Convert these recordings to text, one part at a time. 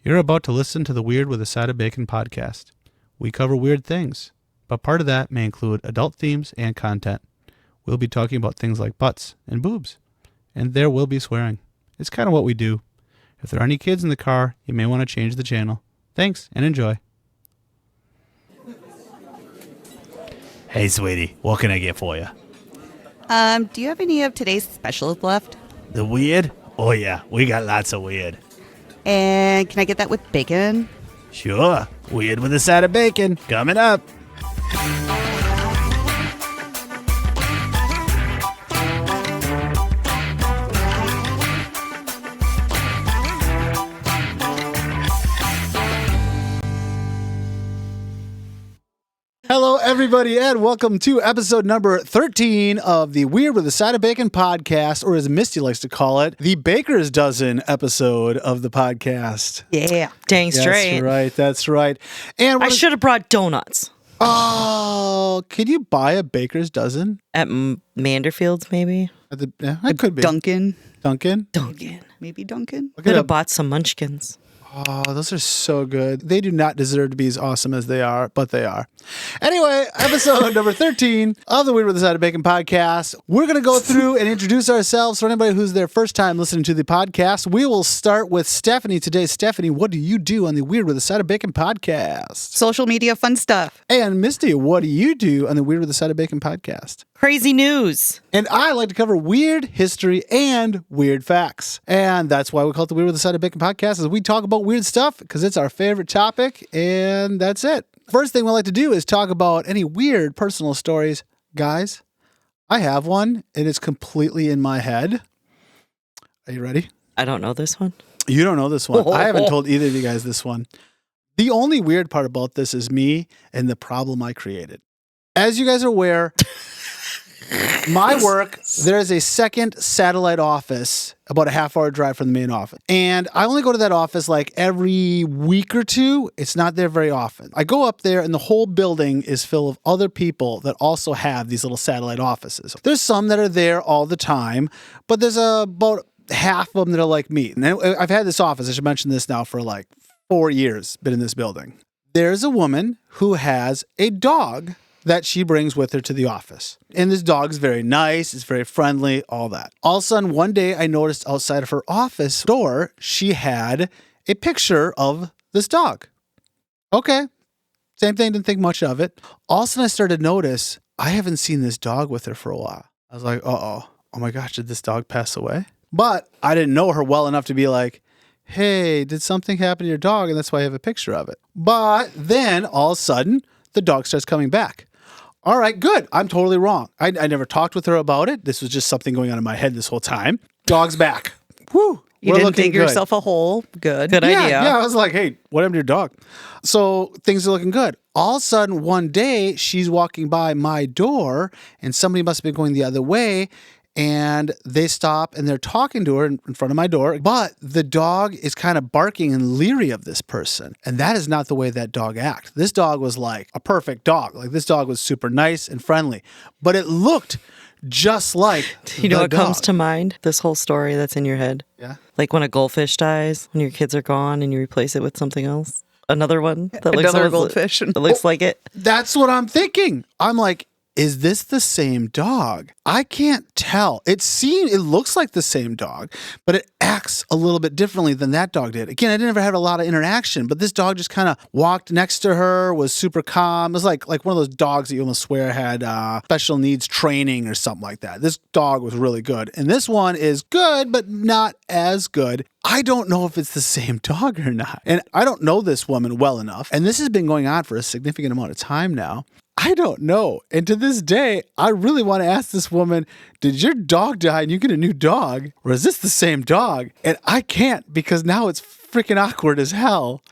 You're about to listen to the Weird with a Side of Bacon podcast. We cover weird things, but part of that may include adult themes and content. We'll be talking about things like butts and boobs, and there will be swearing. It's kind of what we do. If there are any kids in the car, you may want to change the channel. Thanks, and enjoy. Hey, sweetie, what can I get for you? Do you have any of today's specials left? The weird? Oh yeah, we got lots of weird. And can I get that with bacon? Sure, weird with a side of bacon, coming up. Hello, everybody, and welcome to episode number 13 of the Weird with a Side of Bacon podcast, or as Misty likes to call it, the Baker's Dozen episode of the podcast. Yeah. Dang straight. That's right. And I should have brought donuts. Oh, could you buy a Baker's Dozen? At Manderfield's, maybe? It could be. Dunkin'. Dunkin'? Maybe Dunkin'. Could have bought some munchkins. Oh, those are so good. They do not deserve to be as awesome as they are, but they are. Anyway, episode number 13 of the Weird with a Side of Bacon podcast. We're going to go through and introduce ourselves for anybody who's their first time listening to the podcast. We will start with Stephanie today. Stephanie, what do you do on the Weird with a Side of Bacon podcast? Social media fun stuff. And Misty, what do you do on the Weird with a Side of Bacon podcast? Crazy news. And I like to cover weird history and weird facts. And that's why we call it the Weird with a Side of Bacon podcast, is we talk about weird stuff because it's our favorite topic, and that's it. First thing we like to do is talk about any weird personal stories. Guys, I have one, and it's completely in my head. Are you ready? I don't know this one. You don't know this one. I haven't told either of you guys this one. The only weird part about this is me and the problem I created. As you guys are aware, my work, there's a second satellite office about a half-hour drive from the main office. And I only go to that office like every week or two. It's not there very often. I go up there and the whole building is full of other people that also have these little satellite offices. There's some that are there all the time, but there's about half of them that are like me. And I've had this office, I should mention this now, for like 4 years, been in this building. There's a woman who has a dog that she brings with her to the office. And this dog's very nice, it's very friendly, all that. All of a sudden, one day I noticed outside of her office door, she had a picture of this dog. Okay, same thing, didn't think much of it. All of a sudden I started to notice, I haven't seen this dog with her for a while. I was like, oh my gosh, did this dog pass away? But I didn't know her well enough to be like, hey, did something happen to your dog? And that's why I have a picture of it. But then all of a sudden, the dog starts coming back. All right, good. I'm totally wrong. I never talked with her about it. This was just something going on in my head this whole time. Dog's back. Woo. You didn't dig yourself a hole. Good idea. Yeah, I was like, hey, what happened to your dog? So things are looking good. All of a sudden, one day, she's walking by my door, and somebody must have been going the other way, and they stop, and they're talking to her in front of my door. But the dog is kind of barking and leery of this person. And that is not the way that dog acts. This dog was like a perfect dog. Like, this dog was super nice and friendly. But it looked just like You know what comes to mind? This whole story that's in your head. Yeah. Like when a goldfish dies, when your kids are gone and you replace it with something else. Another one that looks Another goldfish. That looks like it. That's what I'm thinking. I'm like, is this the same dog? I can't tell. It looks like the same dog, but it acts a little bit differently than that dog did. Again, I didn't ever have a lot of interaction, but this dog just kind of walked next to her, was super calm. It was like one of those dogs that you almost swear had special needs training or something like that. This dog was really good. And this one is good, but not as good. I don't know if it's the same dog or not. And I don't know this woman well enough. And this has been going on for a significant amount of time now. I don't know. And to this day, I really want to ask this woman, did your dog die and you get a new dog? Or is this the same dog? And I can't, because now it's freaking awkward as hell.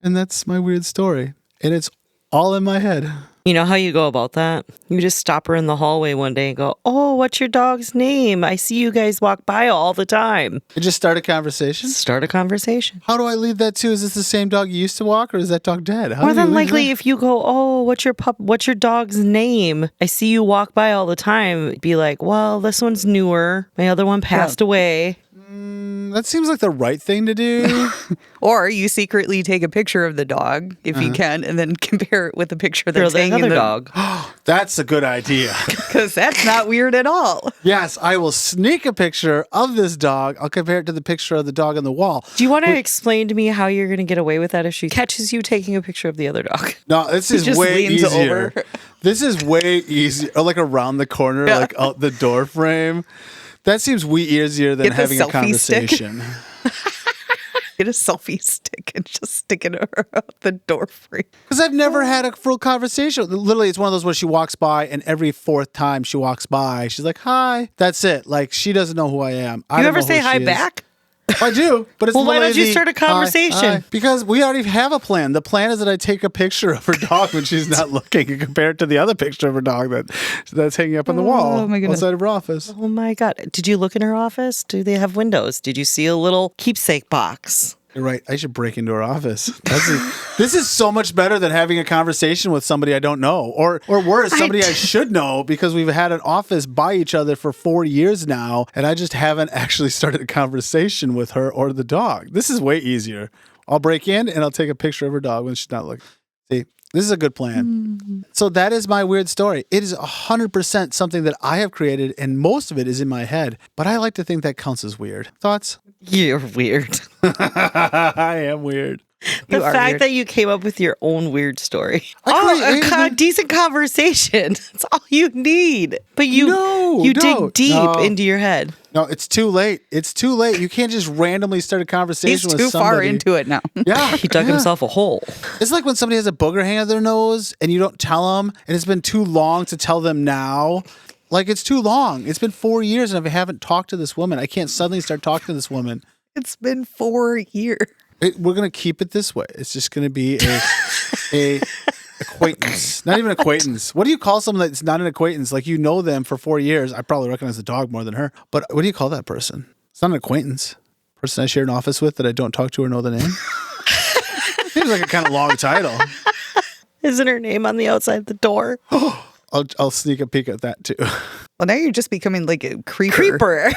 And that's my weird story. And it's all in my head. You know how you go about that? You just stop her in the hallway one day and go, oh, what's your dog's name? I see you guys walk by all the time. And just start a conversation? Start a conversation. How do I lead that to? Is this the same dog you used to walk, or is that dog dead? More than likely, if you go, oh, what's your dog's name? I see you walk by all the time. Be like, well, this one's newer. My other one passed away. That seems like the right thing to do. Or you secretly take a picture of the dog, if you can, and then compare it with the picture that's hanging in another the dog. That's a good idea. Because that's not weird at all. Yes, I will sneak a picture of this dog. I'll compare it to the picture of the dog on the wall. Do you want to explain to me how you're going to get away with that if she catches you taking a picture of the other dog? No, this is just way leans easier. over. This is way easier. Or like around the corner, like out the door frame. That seems way easier than Get the having a selfie stick. conversation. Get a selfie stick and just stick it out the door frame. Because I've never had a full conversation. Literally, it's one of those where she walks by, and every fourth time she walks by, she's like, "Hi." That's it. Like, she doesn't know who I am. I You don't ever know say who hi she is. back? I do, but it's Well, why don't you literally start a hi, conversation? hi. Because we already have a plan. The plan is that I take a picture of her dog when she's not looking and compare it to the other picture of her dog that's hanging up on the wall Oh, my goodness. outside of her office. Oh my God. Did you look in her office? Do they have windows? Did you see a little keepsake box? You're right. I should break into her office. This is so much better than having a conversation with somebody I don't know, or worse, somebody I should know, because we've had an office by each other for 4 years now, and I just haven't actually started a conversation with her or the dog. This is way easier. I'll break in and I'll take a picture of her dog when she's not looking. See, this is a good plan. So that is my weird story. It is 100% something that I have created, and most of it is in my head, but I like to think that counts as weird. Thoughts? You're weird. I am weird. The You are fact weird. that you came up with your own weird story. I A decent conversation. That's all you need. But you No, dig deep no. into your head. No, it's too late. It's too late. You can't just randomly start a conversation He's with too somebody. far into it now. Yeah. He dug himself a hole. It's like when somebody has a booger hanging out their nose and you don't tell them, and it's been too long to tell them now. Like, it's too long. It's been 4 years and I haven't talked to this woman. I can't suddenly start talking to this woman. It's been 4 years. We're going to keep it this way. It's just going to be a acquaintance. Not even acquaintance. What do you call someone that's not an acquaintance? Like, you know them for 4 years. I probably recognize the dog more than her. But what do you call that person? It's not an acquaintance. Person I share an office with that I don't talk to or know the name. Seems like a kind of long title. Isn't her name on the outside the door? I'll sneak a peek at that too. Well, now you're just becoming like a creeper. Creeper.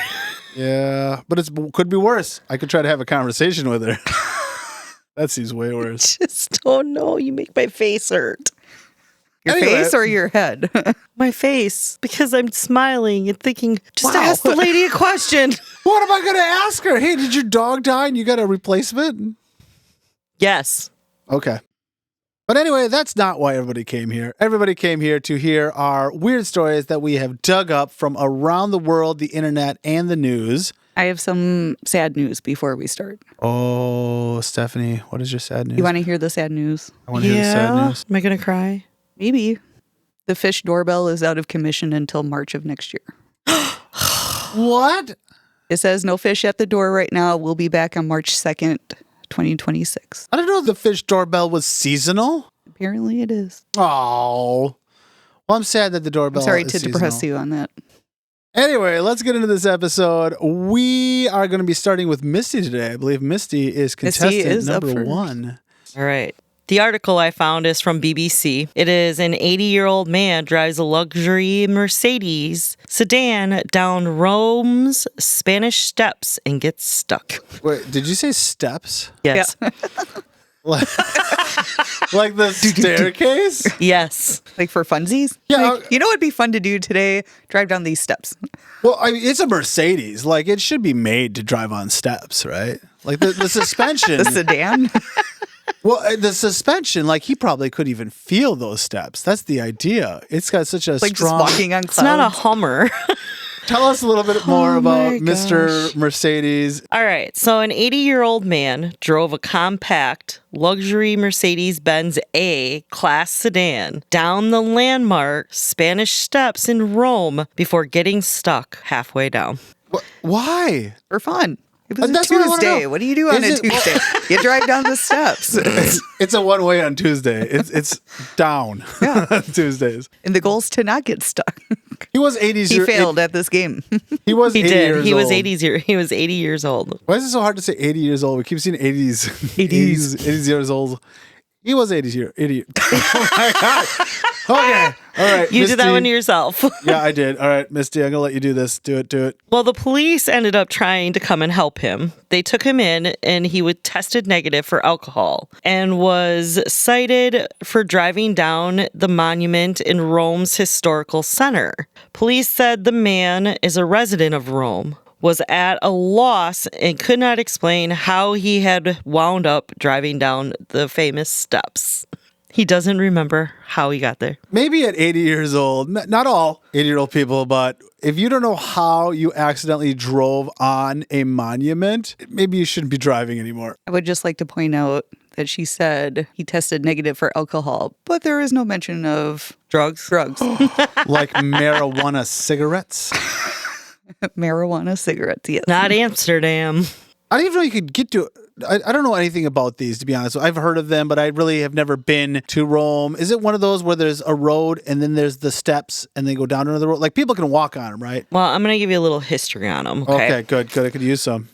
Yeah, but it could be worse. I could try to have a conversation with her. That seems way worse. Just don't know. You make my face hurt. Your Anyway. face or your head? My face. Because I'm smiling and thinking, just Wow. ask the lady a question. What am I going to ask her? Hey, did your dog die and you got a replacement? Yes. Okay. But anyway, that's not why everybody came here. Everybody came here to hear our weird stories that we have dug up from around the world, the internet, and the news. I have some sad news before we start. Oh, Stephanie, what is your sad news? You want to hear the sad news? I want to hear the sad news. Am I going to cry? Maybe. The fish doorbell is out of commission until March of next year. What? It says no fish at the door right now. We'll be back on March 2nd, 2026. I didn't know the fish doorbell was seasonal. Apparently it is. Oh. Well, I'm sad that the doorbell I'm sorry is to depress seasonal. you on that. Anyway, let's get into this episode. We are going to be starting with Misty today. I believe Misty is contestant is up number first. 1. All right. The article I found is from BBC. It is an 80-year-old man drives a luxury Mercedes sedan down Rome's Spanish Steps and gets stuck. Wait, did you say steps? Yes. Like the staircase? Yes. Like for funsies? Yeah, Like, you know what would be fun to do today? Drive down these steps. Well, I mean, it's a Mercedes. Like, it should be made to drive on steps, right? Like the suspension. The sedan? Well, the suspension, like, he probably could even feel those steps. That's the idea. It's got such a Like strong... just walking on clouds. It's not a Hummer. Tell us a little bit more Oh about my Mr. Mercedes. All right. So an 80-year-old man drove a compact luxury Mercedes-Benz A-Class sedan down the landmark Spanish Steps in Rome before getting stuck halfway down. Why? For fun. It was a That's what I wanna Tuesday. know. What do you do on Is a it- Tuesday? You drive down the steps. It's a one-way on Tuesday. It's down on Tuesdays. And the goal is to not get stuck. He was 80s. He failed at this game. He was He 80 did. years He was old. 80 years old. Why is it so hard to say 80 years old? We keep seeing 80s. 80s. 80s years old. He was 80 year idiot. Oh my God. Okay. All right. You Misty. did that one to yourself. Yeah, I did. All right, Misty, I'm going to let you do this. Do it. Well, the police ended up trying to come and help him. They took him in and he was tested negative for alcohol and was cited for driving down the monument in Rome's historical center. Police said the man is a resident of Rome, was at a loss and could not explain how he had wound up driving down the famous steps. He doesn't remember how he got there. Maybe at 80 years old, not all 80-year-old people, but if you don't know how you accidentally drove on a monument, maybe you shouldn't be driving anymore. I would just like to point out that she said he tested negative for alcohol, but there is no mention of Drugs? Like marijuana cigarettes. Marijuana cigarettes, yes. Not Amsterdam. I didn't even know you could get to. I don't know anything about these, to be honest. I've heard of them, but I really have never been to Rome. Is it one of those where there's a road and then there's the steps and they go down another road? Like people can walk on them, right? Well, I'm going to give you a little history on them. Okay, good. I could use some.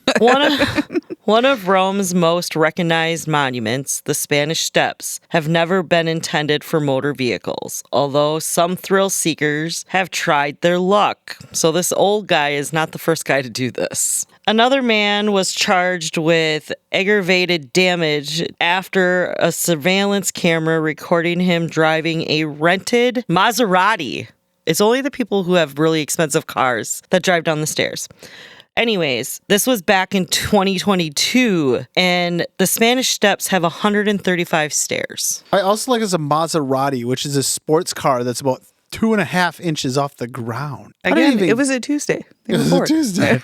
One of Rome's most recognized monuments, the Spanish Steps, have never been intended for motor vehicles, although some thrill seekers have tried their luck. So this old guy is not the first guy to do this. Another man was charged with aggravated damage after a surveillance camera recording him driving a rented Maserati. It's only the people who have really expensive cars that drive down the stairs. Anyways, this was back in 2022, and the Spanish Steps have 135 stairs. I also like it's a Maserati, which is a sports car that's about 2.5 inches off the ground. Again, it was a Tuesday. It was a Tuesday.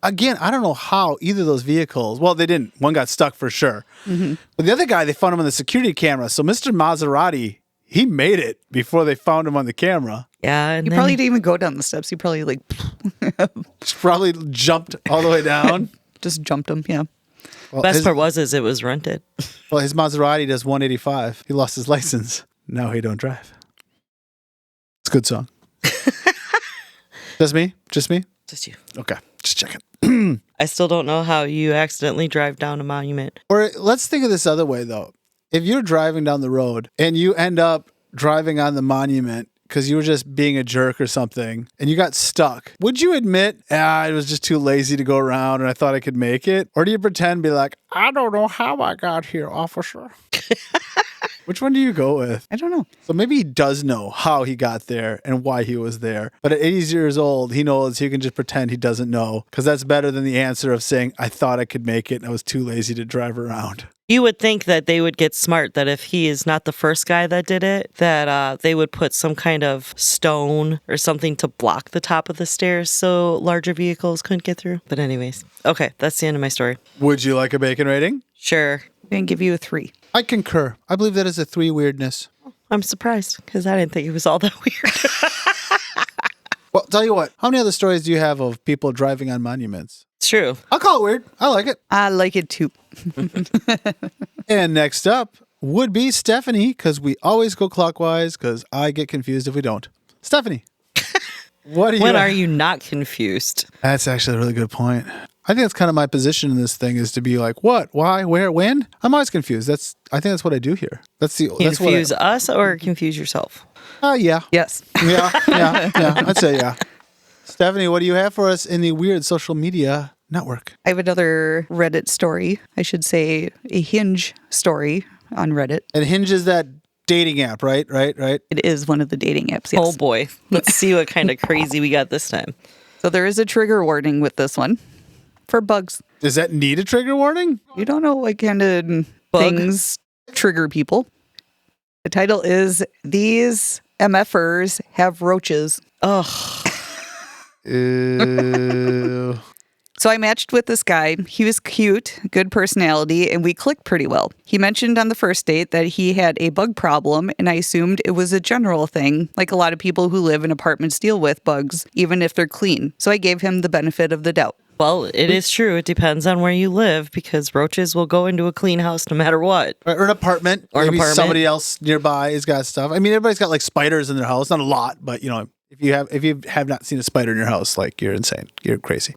Again, I don't know how either of those vehicles, well, they didn't. One got stuck for sure. Mm-hmm. But the other guy, they found him on the security camera. So Mr. Maserati, he made it before they found him on the camera. Yeah, and He probably didn't even go down the steps. He probably Probably jumped all the way down. just jumped him, yeah. Well, best part was it was rented. Well, his Maserati does 185. He lost his license. Now he don't drive. It's a good song. Just me? Just you. Okay, just checking. I still don't know how you accidentally drive down a monument. Or let's think of this other way, though. If you're driving down the road and you end up driving on the monument because you were just being a jerk or something and you got stuck, would you admit, I was just too lazy to go around and I thought I could make it? Or do you pretend, be like, I don't know how I got here, officer? Which one do you go with? I don't know. So maybe he does know how he got there and why he was there. But at 80 years old, he knows he can just pretend he doesn't know, because that's better than the answer of saying, I thought I could make it and I was too lazy to drive around. You would think that they would get smart, that if he is not the first guy that did it, that they would put some kind of stone or something to block the top of the stairs so larger vehicles couldn't get through. But anyways, okay, that's the end of my story. Would you like a bacon rating? Sure. I'm going to give you a 3. I concur. I believe that is a 3 weirdness. I'm surprised because I didn't think it was all that weird. Well, tell you what, how many other stories do you have of people driving on monuments? It's true. I'll call it weird. I like it. I like it too. And next up would be Stephanie, because we always go clockwise, because I get confused if we don't. Stephanie, what do you... When are you not confused? That's actually a really good point. I think that's kind of my position in this thing, is to be like, what, why, where, when? I'm always confused. I think that's what I do here. Confuse us or confuse yourself? Yeah. Yes. Yeah. I'd say yeah. Stephanie, what do you have for us in the weird social media network? I have another Reddit story. I should say a Hinge story on Reddit. And Hinge is that dating app, right? It is one of the dating apps, yes. Oh boy. Let's see what kind of crazy we got this time. So there is a trigger warning with this one for bugs. Does that need a trigger warning? You don't know what kind of things trigger people. The title is These MFers Have Roaches. Ugh. Ew. So I matched with this guy. He was cute, good personality, and we clicked pretty well. He mentioned on the first date that he had a bug problem, and I assumed it was a general thing, like a lot of people who live in apartments deal with bugs, even if they're clean. So I gave him the benefit of the doubt. Well, it is true. It depends on where you live, because roaches will go into a clean house no matter what. Or an apartment. Or an maybe apartment. Somebody else nearby has got stuff. I mean, everybody's got like spiders in their house. Not a lot, but if you have not seen a spider in your house, like, you're insane. You're crazy.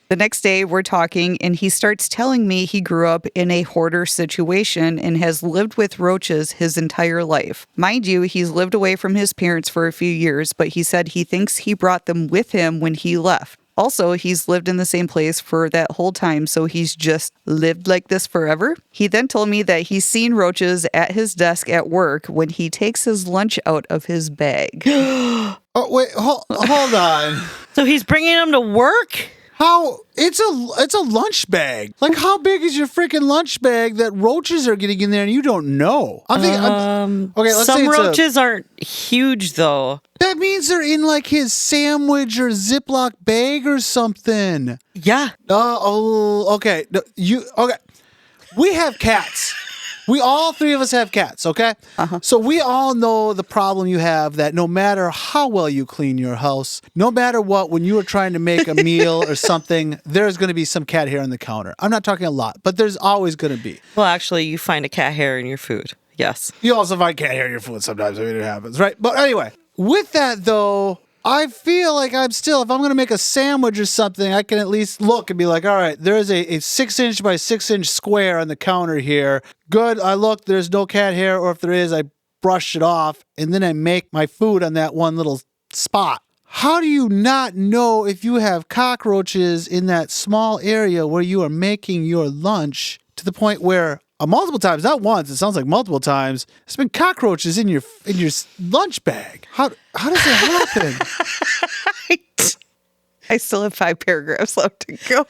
The next day, we're talking, and he starts telling me he grew up in a hoarder situation and has lived with roaches his entire life. Mind you, he's lived away from his parents for a few years, but he said he thinks he brought them with him when he left. Also, he's lived in the same place for that whole time, so he's just lived like this forever. He then told me that he's seen roaches at his desk at work when he takes his lunch out of his bag. Oh, wait, hold on. So he's bringing them to work? How? It's a lunch bag. Like, how big is your freaking lunch bag that roaches are getting in there and you don't know? I'm thinking, okay, let's say some it's roaches aren't huge, though. that means they're in like his sandwich or Ziploc bag or something. Yeah. Okay. No, okay. We have cats. All three of us have cats, okay? So we all know the problem you have that no matter how well you clean your house, no matter what, when you are trying to make a meal or something, there's going to be some cat hair on the counter. I'm not talking a lot, but there's always going to be. Well, actually, you find a cat hair in your food. Yes. You also find cat hair in your food sometimes. I mean, it happens, right? But anyway, with that, though, I feel like if I'm going to make a sandwich or something, I can at least look and be like, all right, there's a 6-inch by 6-inch square on the counter here. Good. I look, there's no cat hair, or if there is, I brush it off, and then I make my food on that one little spot. How do you not know if you have cockroaches in that small area where you are making your lunch to the point where multiple times, not once, it sounds like multiple times, there's been cockroaches in your lunch bag? How does that happen? I still have 5 paragraphs left to go.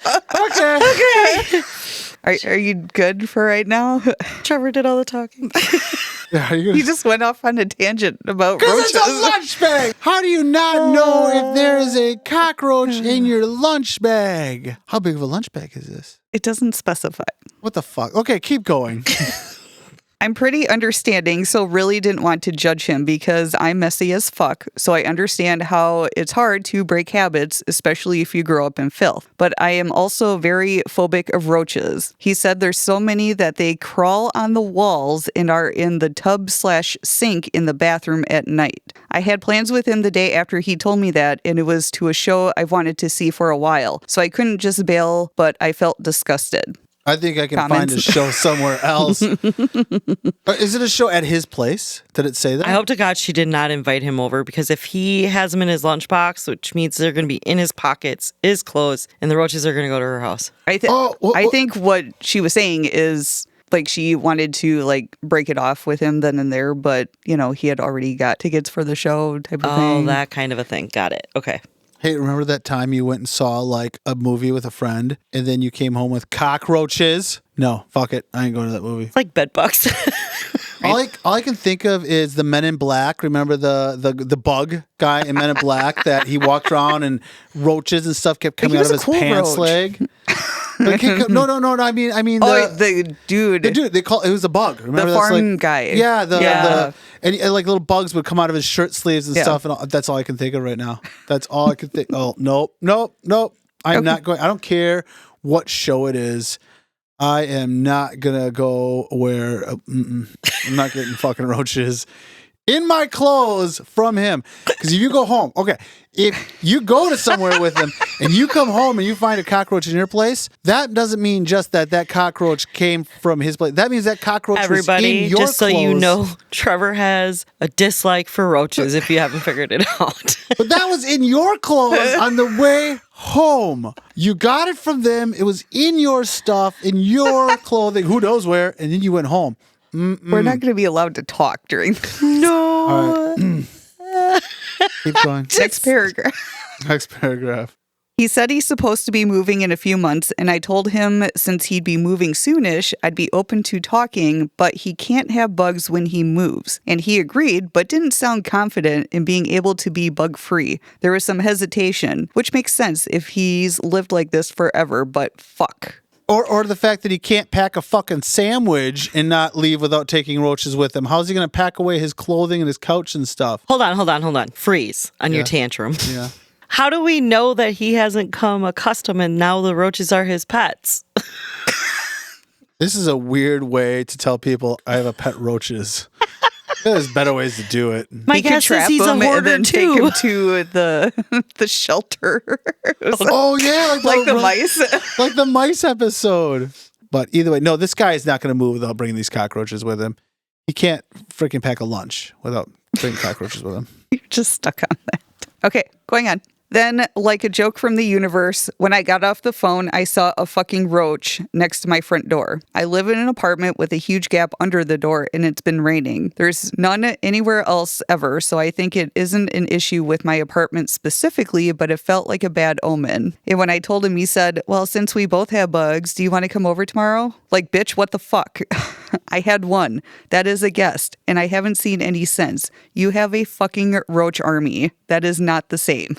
Okay. Are you good for right now? Trevor did all the talking. Yeah, He just went off on a tangent about because roaches. it's a lunch bag. How do you not know if there is a cockroach in your lunch bag? How big of a lunch bag is this? It doesn't specify. What the fuck? Okay, keep going. I'm pretty understanding, so really didn't want to judge him because I'm messy as fuck. So I understand how it's hard to break habits, especially if you grow up in filth. But I am also very phobic of roaches. He said there's so many that they crawl on the walls and are in the tub/sink in the bathroom at night. I had plans with him the day after he told me that, and it was to a show I've wanted to see for a while. So I couldn't just bail, but I felt disgusted. I think I can Comments. find a show somewhere else. Is it a show at his place? Did it say that? I hope to God she did not invite him over, because if he has them in his lunchbox, which means they're going to be in his pockets, his clothes, and the roaches are going to go to her house. I think what she was saying is like she wanted to like break it off with him then and there, but you know, he had already got tickets for the show type of thing. Oh, that kind of a thing. Got it. Okay. Hey, remember that time you went and saw like a movie with a friend and then you came home with cockroaches? No, fuck it. I ain't going to that movie. It's like bed bugs. All I can think of is the Men in Black. Remember the bug guy in Men in Black that he walked around and roaches and stuff kept coming out of his pants roach. leg? No. I mean the dude. The dude, it was a bug. Remember The that's farm like, guy. Yeah, and like little bugs would come out of his shirt sleeves and stuff, and all, that's all I can think of right now. That's all I can think. Oh, nope. I'm not going. I don't care what show it is. I am not gonna go where I'm not getting fucking roaches in my clothes from him. Because if you go home, okay, if you go to somewhere with him and you come home and you find a cockroach in your place, that doesn't mean just that cockroach came from his place. That means that cockroach was in your just so clothes. you know, Trevor has a dislike for roaches if you haven't figured it out. But that was in your clothes on the way home. You got it from them. It was in your stuff, in your clothing, who knows where, and then you went home. We're not going to be allowed to talk during this. No. All right. Keep going. Next paragraph. Next paragraph. He said he's supposed to be moving in a few months, and I told him since he'd be moving soonish, I'd be open to talking, but he can't have bugs when he moves. And he agreed, but didn't sound confident in being able to be bug-free. There was some hesitation, which makes sense if he's lived like this forever, but fuck. Or the fact that he can't pack a fucking sandwich and not leave without taking roaches with him. How's he going to pack away his clothing and his couch and stuff? Hold on. Freeze on your tantrum. Yeah. How do we know that he hasn't come accustomed and now the roaches are his pets? This is a weird way to tell people I have a pet roaches. There's better ways to do it. My He could guess is trap he's a him and hoarder then take too. him to the shelter. It was Oh yeah, like the mice. like the mice episode. But either way, no, this guy is not going to move without bringing these cockroaches with him. He can't freaking pack a lunch without bringing cockroaches with him. You're just stuck on that. Okay, going on. Then, like a joke from the universe, when I got off the phone, I saw a fucking roach next to my front door. I live in an apartment with a huge gap under the door, and it's been raining. There's none anywhere else ever, so I think it isn't an issue with my apartment specifically, but it felt like a bad omen. And when I told him, he said, well, since we both have bugs, do you want to come over tomorrow? Like, bitch, what the fuck? I had one. That is a guest, and I haven't seen any since. You have a fucking roach army. That is not the same.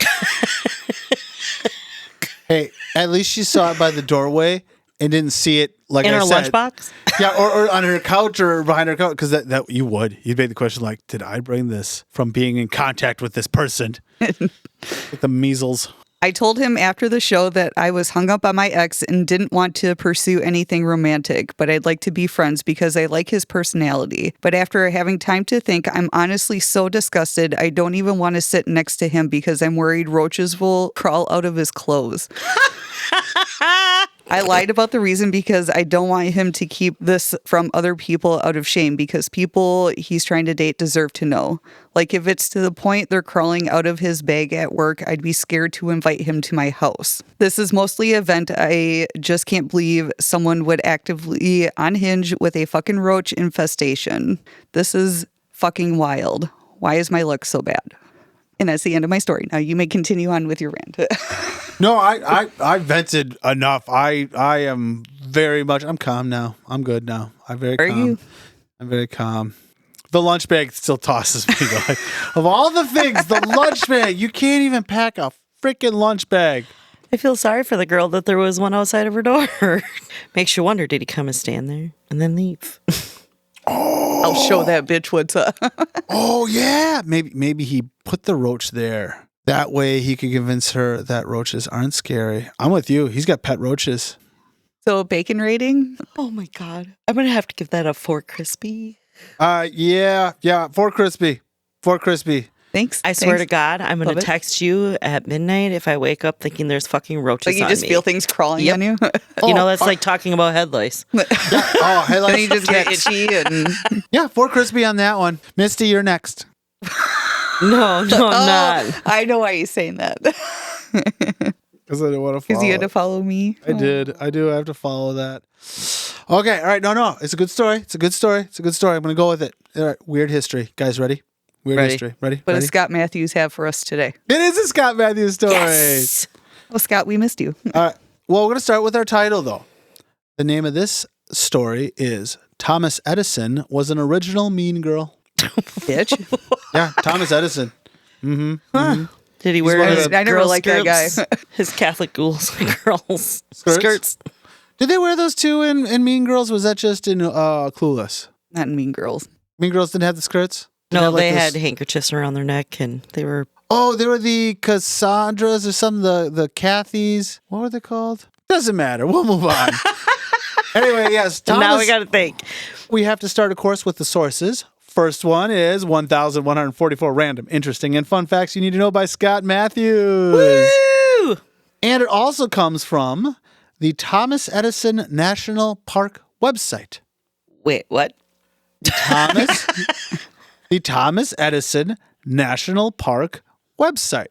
Hey, at least she saw it by the doorway and didn't see it like In I her said. lunchbox? Yeah, or on her couch or behind her couch. Because that you would. You'd make the question like, did I bring this from being in contact with this person? With the measles. I told him after the show that I was hung up on my ex and didn't want to pursue anything romantic, but I'd like to be friends because I like his personality. But after having time to think, I'm honestly so disgusted. I don't even want to sit next to him because I'm worried roaches will crawl out of his clothes. I lied about the reason because I don't want him to keep this from other people out of shame because people he's trying to date deserve to know. Like if it's to the point they're crawling out of his bag at work, I'd be scared to invite him to my house. This is mostly an event. I just can't believe someone would actively on Hinge with a fucking roach infestation. This is fucking wild. Why is my luck so bad? And that's the end of my story. Now you may continue on with your rant. No, I vented enough. I am very much. I'm calm now. I'm good now. I'm very calm. Are you? I'm very calm. The lunch bag still tosses me though. Like, of all the things, the lunch bag. You can't even pack a freaking lunch bag. I feel sorry for the girl that there was one outside of her door. Makes you wonder, did he come and stand there and then leave? I'll show that bitch what's up. Oh yeah, maybe he put the roach there. That way he could convince her that roaches aren't scary. I'm with you. He's got pet roaches. So bacon rating? Oh my God. I'm going to have to give that a 4 crispy. Yeah. 4 crispy. 4 crispy. Thanks. I swear to Thanks. God, I'm going Love to it. text you at midnight if I wake up thinking there's fucking roaches Like you on just me. feel things crawling Yep. on you. You know, that's like talking about head lice. Oh, hey, Then you just get itchy and yeah, 4 crispy on that one. Misty, you're next. No, I'm not. I know why he's saying that. Because I didn't want to follow. Because you had to follow me. I did. I do have to follow that. Okay. All right. No. It's a good story. It's a good story. I'm going to go with it. All right. Weird history. Guys, ready? Weird Ready. history. Ready? What ready? does Scott Matthews have for us today? It is a Scott Matthews story. Yes. Well, Scott, we missed you. Well, we're going to start with our title, though. The name of this story is Thomas Edison Was an Original Mean Girl. Bitch. Yeah, Thomas Edison. Did he wear one of his the- I never girl liked that guy. skirts? His Catholic girls Skirts? skirts. Did they wear those too in Mean Girls? Was that just in Clueless? Not in Mean Girls. Mean Girls didn't have the skirts? Didn't No, have, like, they this- had handkerchiefs around their neck and they were. Oh, they were the Cassandras or something, the Cathys. What were they called? Doesn't matter. We'll move on. Anyway, yes. Thomas, Now we got to think. we have to start, of course, with the sources. First one is 1,144 Random, Interesting, and Fun Facts You Need to Know by Scott Matthews. Woo! And it also comes from the Thomas Edison National Park website. Wait, what? The Thomas Edison National Park website.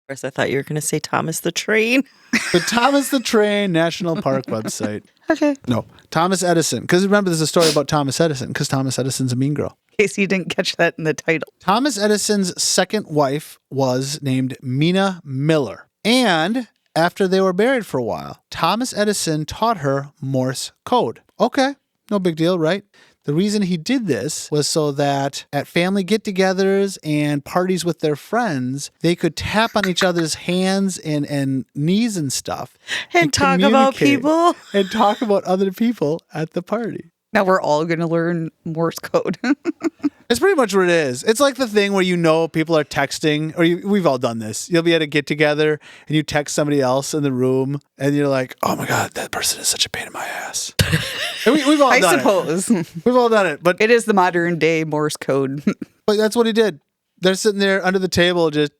First, I thought you were going to say Thomas the Train. The Thomas the Train National Park website. Okay. No, Thomas Edison. Because remember, there's a story about Thomas Edison, because Thomas Edison's a mean girl. In case you didn't catch that in the title. Thomas Edison's second wife was named Mina Miller. And after they were married for a while, Thomas Edison taught her Morse code. Okay, no big deal, right? The reason he did this was so that at family get-togethers and parties with their friends, they could tap on each other's hands and knees and stuff. And talk about communicate people. And talk about other people at the party. Now we're all going to learn Morse code. It's pretty much what it is. It's like the thing where you know people are texting, or we've all done this. You'll be at a get-together and you text somebody else in the room and you're like, oh my God, that person is such a pain in my ass. We've all I done suppose. it. We've all done it. But It is the modern day Morse code. that's what he did. They're sitting there under the table just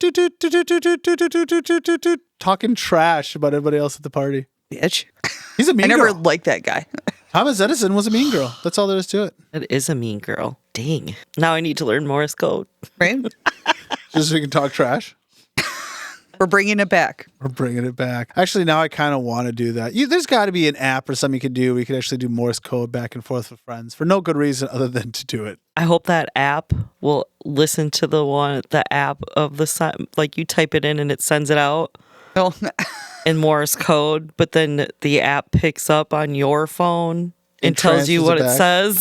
talking trash about everybody else at the party. Bitch. He's a mean I never girl. liked that guy. Thomas Edison was a mean girl. That's all there is to it. It is a mean girl. Dang. Now I need to learn Morse code. Right? Just so we can talk trash. We're bringing it back. We're bringing it back. Actually, now I kind of want to do that. There's got to be an app or something you could do where you could actually do Morse code back and forth with friends for no good reason other than to do it. I hope that app will listen to the app of the like you type it in and it sends it out Oh, in Morse code, but then the app picks up on your phone and tells you what it says.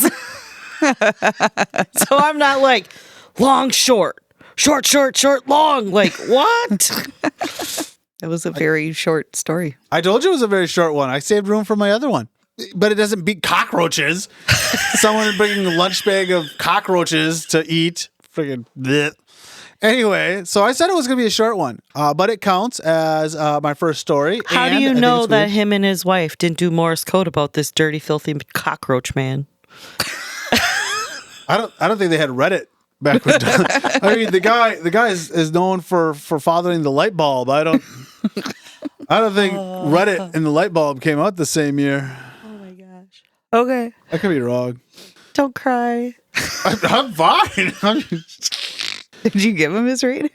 So I'm not like long, short, long. Like, what? that was a very short story. I told you it was a very short one. I saved room for my other one. But it doesn't beat cockroaches. Someone bringing a lunch bag of cockroaches to eat. Friggin' bleh. Anyway, so I said it was going to be a short one, but it counts as my first story. How do you know that him and his wife didn't do Morse code about this dirty, filthy cockroach man? I don't think they had Reddit back when. I mean, the guy is known for fathering the light bulb. I don't think Reddit and the light bulb came out the same year. Oh my gosh. Okay. I could be wrong. Don't cry. I'm fine. Did you give him his rating?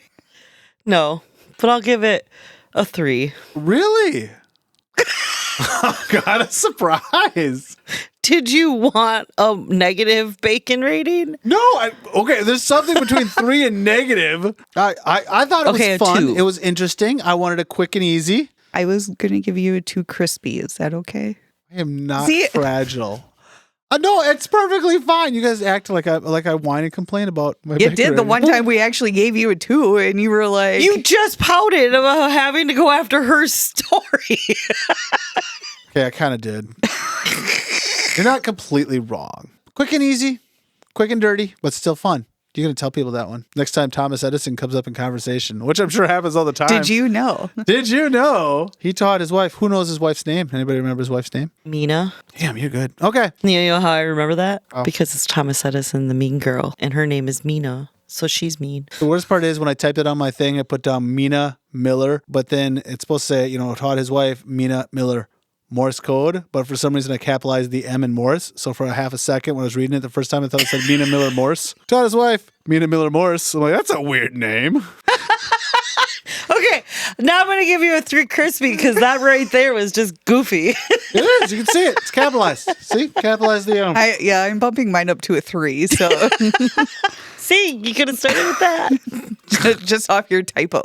No, but I'll give it a 3. Really? Oh, God, a surprise. Did you want a negative bacon rating? No, okay, there's something between 3 and negative. I thought it was fun. 2. It was interesting. I wanted it quick and easy. I was going to give you a 2 crispy. Is that okay? I am not See? fragile. No, it's perfectly fine. You guys act like I whine and complain about my You bacon did the rating. one time we actually gave you a 2 and you were like... You just pouted about having to go after her story. Okay, I kind of did. You're not completely wrong. Quick and easy, quick and dirty, but still fun. You're going to tell people that one. Next time Thomas Edison comes up in conversation, which I'm sure happens all the time. Did you know? Did you know? He taught his wife. Who knows his wife's name? Anybody remember his wife's name? Mina. Damn, you're good. Okay. You know how I remember that? Oh. Because it's Thomas Edison, the mean girl, and her name is Mina. So she's mean. The worst part is when I typed it on my thing, I put down Mina Miller, but then it's supposed to say, taught his wife, Mina Miller. Morse code, but for some reason I capitalized the M in Morse. So for a half a second when I was reading it the first time, I thought it said Mina Miller Morse. Taught his wife, Mina Miller Morse. I'm like, that's a weird name. Okay, now I'm going to give you a 3 crispy because that right there was just goofy. It is. You can see it. It's capitalized. See? Capitalize the M. I'm bumping mine up to a 3, so... See, you could have started with that. just off your typo.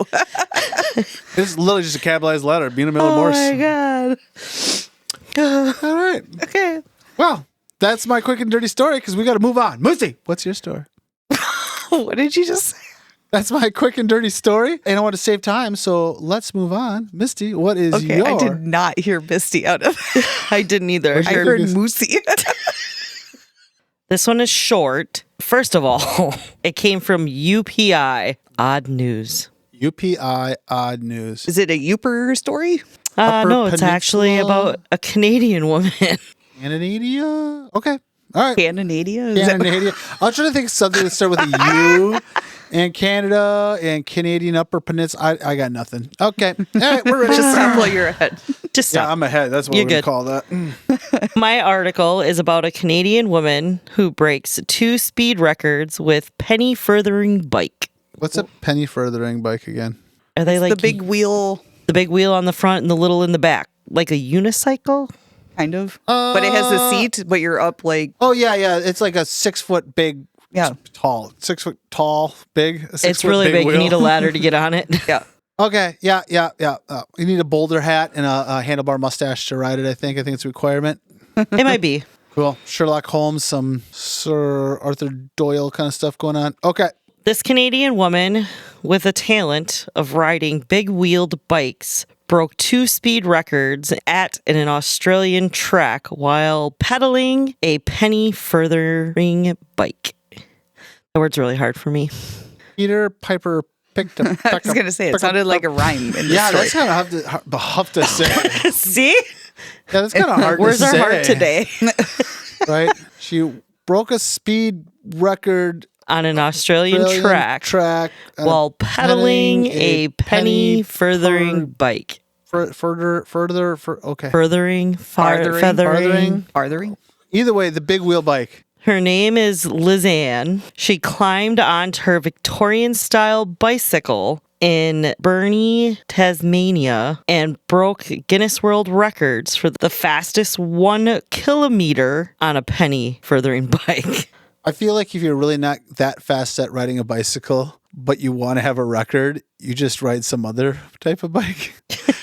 It's literally just a capitalized letter. Mina Miller Morse. Oh my God. All right. Okay. Well, that's my quick and dirty story because we got to move on. Moosey, what's your story? What did you just say? That's my quick and dirty story. And I want to save time, so let's move on. Misty, what is Okay, your... I did not hear Misty out of I didn't either. I heard Moosey. This one is short. First of all, it came from UPI, Odd News. UPI Odd News. Is it a Youper story? Upper No, it's actually Peninsula? about a Canadian woman. Canada? Okay. All right. Canada? Canada. I was trying to think of something that started with a U. And Canada and Canadian Upper Peninsula. I got nothing. Okay. All right, we're ready. Just stop while you're ahead. Just Yeah, stop. I'm ahead. That's what You're we're going to good. call that. My article is about a Canadian woman who breaks 2 speed records with penny-farthing bike. What's a penny-farthing bike again? Are they like The big wheel, the big wheel on the front and the little in the back? Like a unicycle? kind of. But it has a seat, but you're up like... Oh, yeah. It's like a 6 foot big, Yeah. tall, 6 foot tall, big. A 6 It's foot really big. wheel. You need a ladder to get on it. Yeah. Okay. Yeah. You need a boulder hat and a handlebar mustache to ride it, I think. I think it's a requirement. It might be. Cool. Sherlock Holmes, some Sir Arthur Doyle kind of stuff going on. Okay. This Canadian woman with a talent of riding big wheeled bikes broke 2 speed records at an Australian track while pedaling a penny-farthing bike. The word's really hard for me. Peter Piper picked up. I was going to say, it sounded like a rhyme in this Yeah, story. that's kind of tough to say. See? Yeah, that's kind of hard Where's to our say. heart today? Right? She broke a speed record On an Australian track on while pedaling a penny furthering for- bike. Okay. Feathering. Farthering. Either way, the big wheel bike. Her name is Lizanne. She climbed onto her Victorian-style bicycle in Burnie, Tasmania, and broke Guinness World Records for the fastest 1 kilometer on a penny furthering bike. I feel like if you're really not that fast at riding a bicycle, but you want to have a record, you just ride some other type of bike.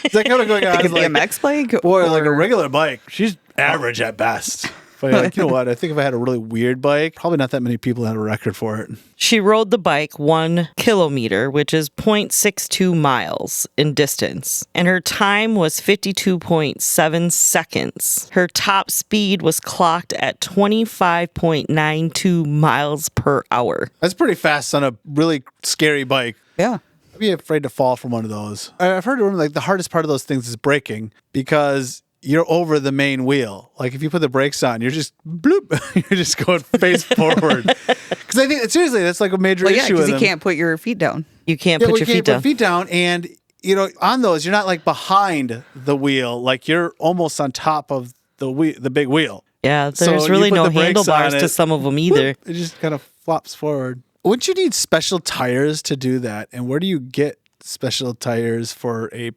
Is that kind of going on? Like a BMX bike? Or like a regular bike. She's average at best. But you're like, you know what? I think if I had a really weird bike, probably not that many people had a record for it. She rode the bike 1 kilometer, which is 0.62 miles in distance, and her time was 52.7 seconds. Her top speed was clocked at 25.92 miles per hour. That's pretty fast on a really scary bike. Yeah. I'd be afraid to fall from one of those. I've heard like the hardest part of those things is braking because you're over the main wheel. Like if you put the brakes on, you're just bloop, you're just going face forward. Because I think seriously, that's like a major Well, yeah, issue because with you can't put your feet down. You can't Yeah, put well, your you feet can't down. put feet down, and you know on those you're not like behind the wheel, like you're almost on top of the big wheel. Yeah, So there's you really put no the brakes handlebars on to it, some of them either. It just kind of flops forward. Wouldn't you need special tires to do that? And where do you get special tires for a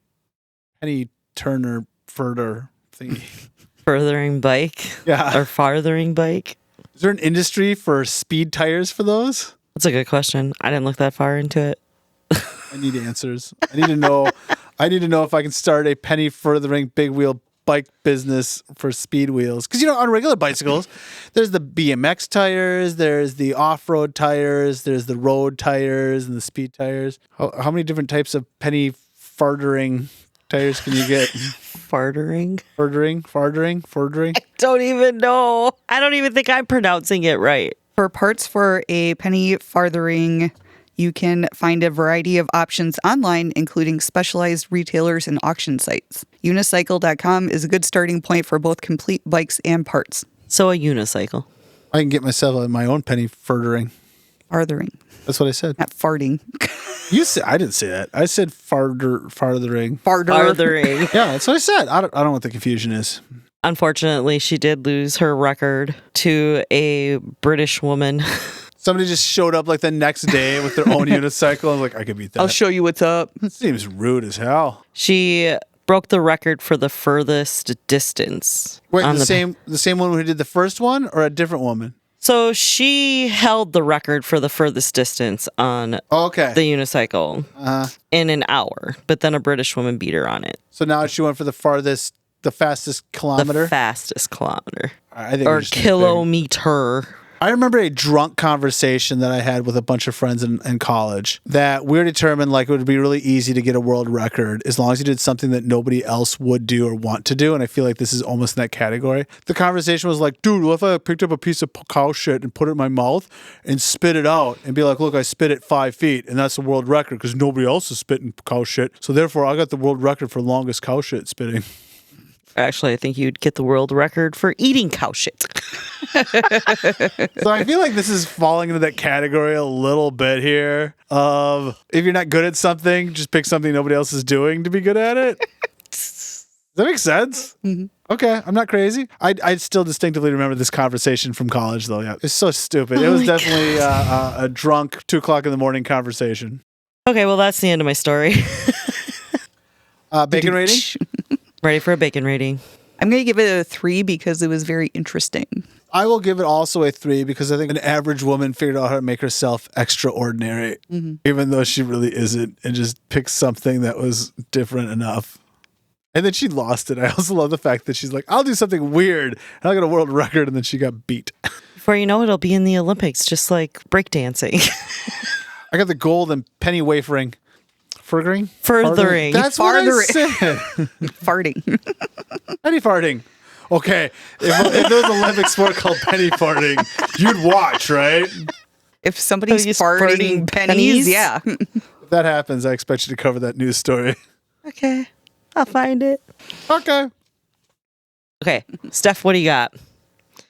penny turner further thingy? Furthering bike Yeah. or farthering bike? Is there an industry for speed tires for those? That's a good question. I didn't look that far into it. I need answers. I need to know. I need to know if I can start a penny furthering big wheel bike business for speed wheels. Because, you know, on regular bicycles, there's the BMX tires, there's the off-road tires, there's the road tires and the speed tires. How many different types of penny farthering tires can you get? Farthering? Farthering? Don't even know. I don't even think I'm pronouncing it right. For parts for a penny farthering, you can find a variety of options online, including specialized retailers and auction sites. Unicycle.com is a good starting point for both complete bikes and parts. So a unicycle. I can get myself my own penny farthering. Farthering, That's what I said. not farting. You said I didn't say that. I said farthering. Farther. Farthering. Yeah, that's what I said. I don't know what the confusion is. Unfortunately, she did lose her record to a British woman. Somebody just showed up like the next day with their own unicycle. I was like, I could beat that. I'll show you what's up. That seems rude as hell. She broke the record for the furthest distance. Wait, on the same woman who did the first one, or a different woman? So she held the record for the furthest distance on Oh, okay. the unicycle in an hour, but then a British woman beat her on it. So now she went for the fastest kilometer. The fastest kilometer. I think Or we're just being kilometer. I remember a drunk conversation that I had with a bunch of friends in college that we're determined like it would be really easy to get a world record as long as you did something that nobody else would do or want to do. And I feel like this is almost in that category. The conversation was like, dude, what if I picked up a piece of cow shit and put it in my mouth and spit it out and be like, look, I spit it 5 feet and that's the world record because nobody else is spitting cow shit. So therefore I got the world record for longest cow shit spitting. Actually, I think you'd get the world record for eating cow shit. So I feel like this is falling into that category a little bit here of if you're not good at something, just pick something nobody else is doing to be good at it. Does that make sense? Mm-hmm. Okay, I'm not crazy. I still distinctively remember this conversation from college, though. Yeah, it's so stupid. It was definitely a drunk 2:00 in the morning conversation. Okay, well, that's the end of my story. Bacon rating? Ready for a bacon rating. I'm going to give it a 3 because it was very interesting. I will give it also a 3 because I think an average woman figured out how to make herself extraordinary, even though she really isn't, and just picked something that was different enough. And then she lost it. I also love the fact that she's like, I'll do something weird, and I'll get a world record, and then she got beat. Before you know it, it'll be in the Olympics, just like breakdancing. I got the gold in penny wafering. Furthering? That's what I said. Farting. Penny farting. Okay. If there was an Olympic sport called penny farting, you'd watch, right? If somebody's He's farting farting pennies, pennies? yeah. If that happens, I expect you to cover that news story. Okay, I'll find it. Okay. Okay, Steph, what do you got?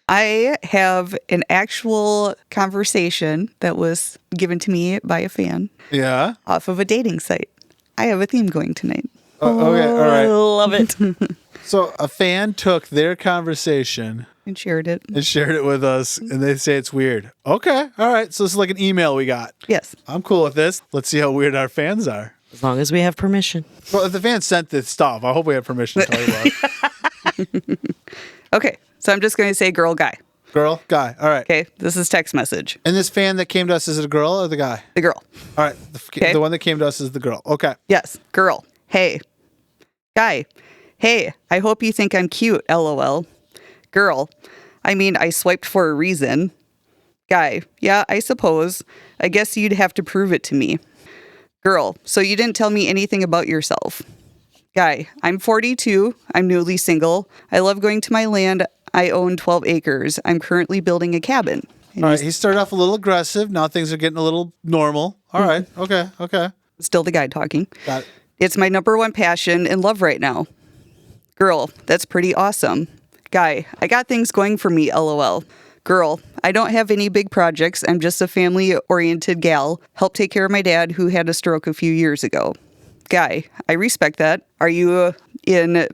I have an actual conversation that was given to me by a fan Yeah. off of a dating site. I have a theme going tonight. Okay. All I right. love it. So a fan took their conversation And shared it. and shared it with us, and they say it's weird. Okay. All right. So this is like an email we got. Yes. I'm cool with this. Let's see how weird our fans are. As long as we have permission. Well, if the fans sent this stuff, I hope we have permission to tell you about it. Okay. So I'm just going to say girl, guy. Girl, guy. All right. Okay. This is text message. And this fan that came to us, is it a girl or the guy? The girl. All right. Okay. The one that came to us is the girl. Okay. Yes. Girl. Hey. Guy. Hey. I hope you think I'm cute. LOL. Girl. I mean, I swiped for a reason. Guy. Yeah, I suppose. I guess you'd have to prove it to me. Girl. So you didn't tell me anything about yourself. Guy. I'm 42. I'm newly single. I love going to my land. I own 12 acres. I'm currently building a cabin. And All right. He started off a little aggressive. Now things are getting a little normal. All right. Okay. Okay. Still the guy talking. Got it. It's my number one passion and love right now. Girl, that's pretty awesome. Guy, I got things going for me, LOL. Girl, I don't have any big projects. I'm just a family-oriented gal. Help take care of my dad who had a stroke a few years ago. Guy, I respect that. Are you in...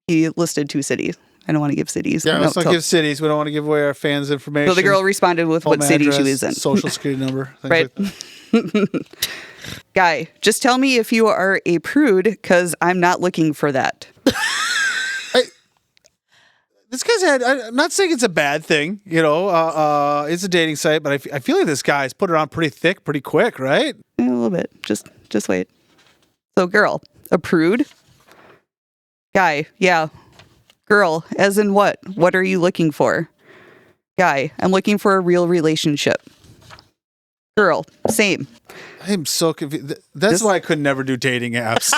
He listed 2 cities. I don't want to give cities. Yeah, let's not give cities. We don't want to give away our fans' information. So the girl responded with what Home city address, she was in. social security number. Things Right. Like that. Guy, just tell me if you are a prude, because I'm not looking for that. This guy's had. I'm not saying it's a bad thing. You know, it's a dating site, but I feel like this guy's put it on pretty thick, pretty quick, right? A little bit. Just wait. So girl, a prude? Guy, yeah. Girl, as in what? What are you looking for? Guy, I'm looking for a real relationship. Girl, same. I'm so confused. That's why I could never do dating apps.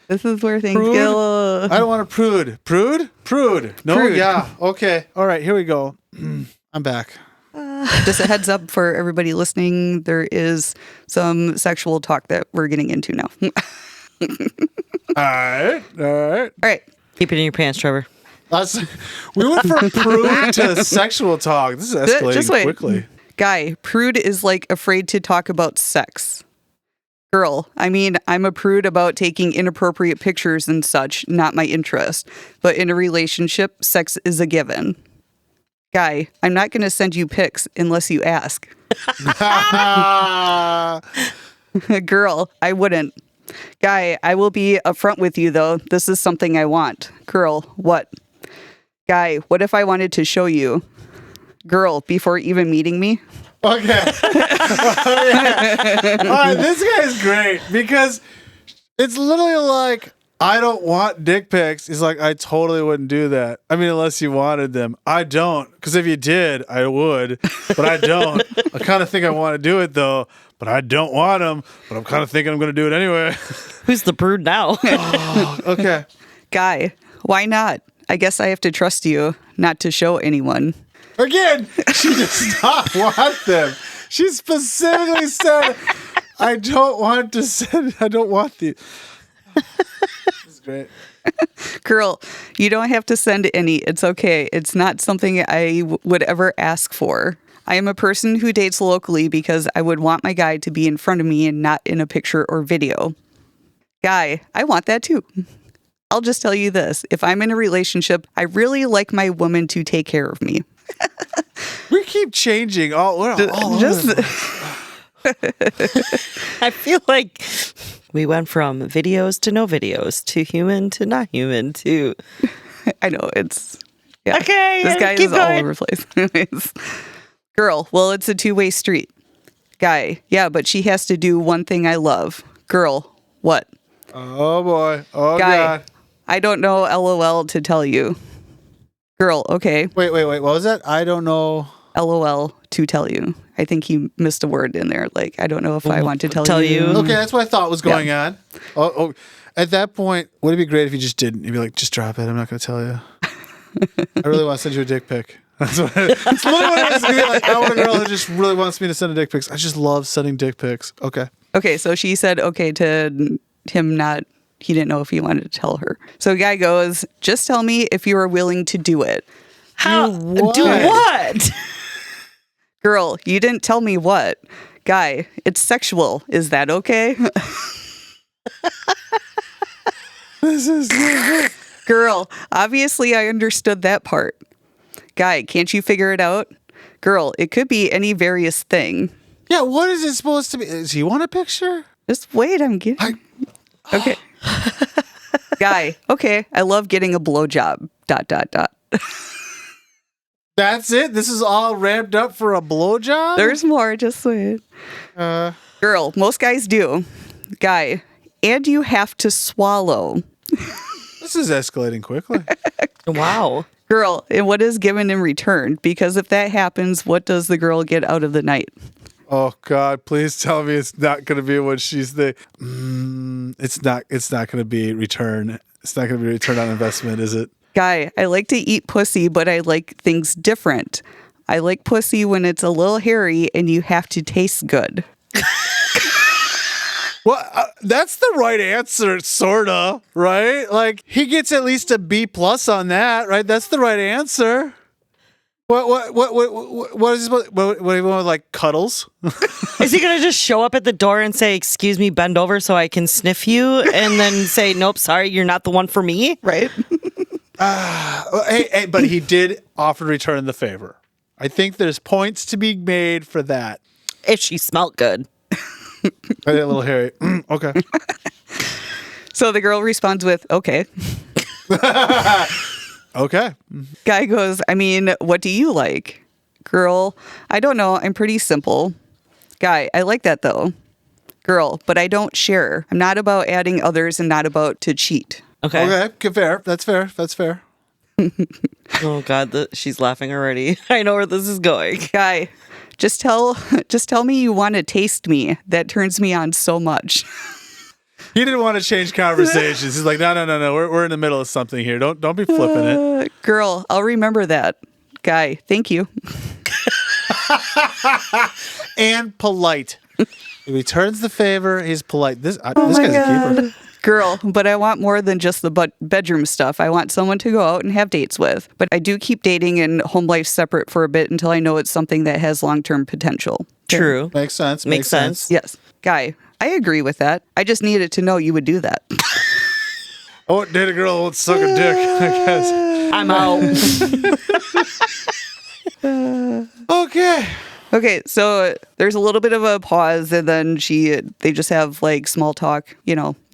This is where things Prude? get a little... I don't want a prude. Prude? Prude. No, Prude. yeah. Okay. All right, here we go. I'm back. Just a heads up for everybody listening, there is some sexual talk that we're getting into now. All right. All right. Keep it in your pants, Trevor. We went from prude to sexual talk. This is escalating Just wait. quickly. Guy, prude is like afraid to talk about sex. Girl, I mean, I'm a prude about taking inappropriate pictures and such, not my interest. But in a relationship, sex is a given. Guy, I'm not going to send you pics unless you ask. Girl, I wouldn't. Guy, I will be upfront with you, though. This is something I want. Girl, what? Guy, what if I wanted to show you? Girl, before even meeting me? Okay. All right, this guy's great because it's literally like, I don't want dick pics. He's like, I totally wouldn't do that. I mean, unless you wanted them. I don't. Because if you did, I would. But I don't. I kind of think I want to do it, though. But I don't want them. But I'm kind of thinking I'm going to do it anyway. Who's the prude now? Oh, okay. Guy, why not? I guess I have to trust you not to show anyone. Again, she does not want them. She specifically said, I don't want to send, I don't want the. This is great. Girl, you don't have to send any. It's okay. It's not something I would ever ask for. I am a person who dates locally because I would want my guy to be in front of me and not in a picture or video. Guy, I want that too. I'll just tell you this. If I'm in a relationship, I really like my woman to take care of me. We keep changing. We're all over the place. I feel like we went from videos to no videos to human to not human to... I know, it's... Yeah. Okay, This guy keep is all going. over the place. Anyways. Girl, well, it's a two-way street. Guy, yeah, but she has to do one thing I love. Girl, what? Oh, boy. Oh, Guy, God. I don't know LOL to tell you. Girl, okay. Wait. What was that? I don't know. LOL to tell you. I think he missed a word in there. Like, I don't know if I want to tell you. Okay, that's what I thought was going on. Oh, at that point, would it be great if you just didn't? You'd be like, just drop it. I'm not going to tell you. I really want to send you a dick pic. That's what it's literally what it's gonna be like. I want a girl who just really wants me to send a dick pics. I just love sending dick pics. Okay. Okay, so she said okay to him not he didn't know if he wanted to tell her. So guy goes, just tell me if you are willing to do it. How? what? Do what? Girl, you didn't tell me what. Guy, it's sexual. Is that okay? This is Girl, obviously I understood that part. Guy, can't you figure it out? Girl, it could be any various thing. Yeah, what is it supposed to be? Does he want a picture? Just wait, I'm getting... Okay. Guy, okay, I love getting a blowjob. ... That's it? This is all ramped up for a blowjob? There's more, just wait. Girl, most guys do. Guy, and you have to swallow. This is escalating quickly. Wow. Girl, and what is given in return? Because if that happens, what does the girl get out of the night? Oh God! Please tell me it's not going to be what she's the. It's not. It's not going to be return. It's not going to be return on investment, is it? Guy, I like to eat pussy, but I like things different. I like pussy when it's a little hairy and you have to taste good. Well, that's the right answer, sorta, right? Like he gets at least a B+ on that, right? That's the right answer. What is what do you want, like cuddles? Is he going to just show up at the door and say, excuse me, bend over so I can sniff you? And then say, nope, sorry, you're not the one for me? Right? Hey, but he did offer to return the favor. I think there's points to be made for that. If she smelled good. I get a little hairy. Okay. So the girl responds with, okay. Okay. Guy goes, I mean, what do you like? Girl, I don't know. I'm pretty simple. Guy, I like that though. Girl, but I don't share. I'm not about adding others and not about to cheat. Okay. Okay. Fair. That's fair. That's fair. Oh God, she's laughing already. I know where this is going. Guy, just tell me you want to taste me. That turns me on so much. He didn't want to change conversations. He's like, no. We're in the middle of something here. Don't be flipping it. Girl, I'll remember that. Guy, thank you. And polite. He returns the favor. He's polite. This guy's a keeper. Girl, but I want more than just the bedroom stuff. I want someone to go out and have dates with. But I do keep dating and home life separate for a bit until I know it's something that has long-term potential. True. Makes sense. Makes sense. Yes. Guy, I agree with that. I just needed to know you would do that. I won't date a girl who won't suck a dick, I guess. I'm out. Okay. Okay, so there's a little bit of a pause, and then they just have like small talk,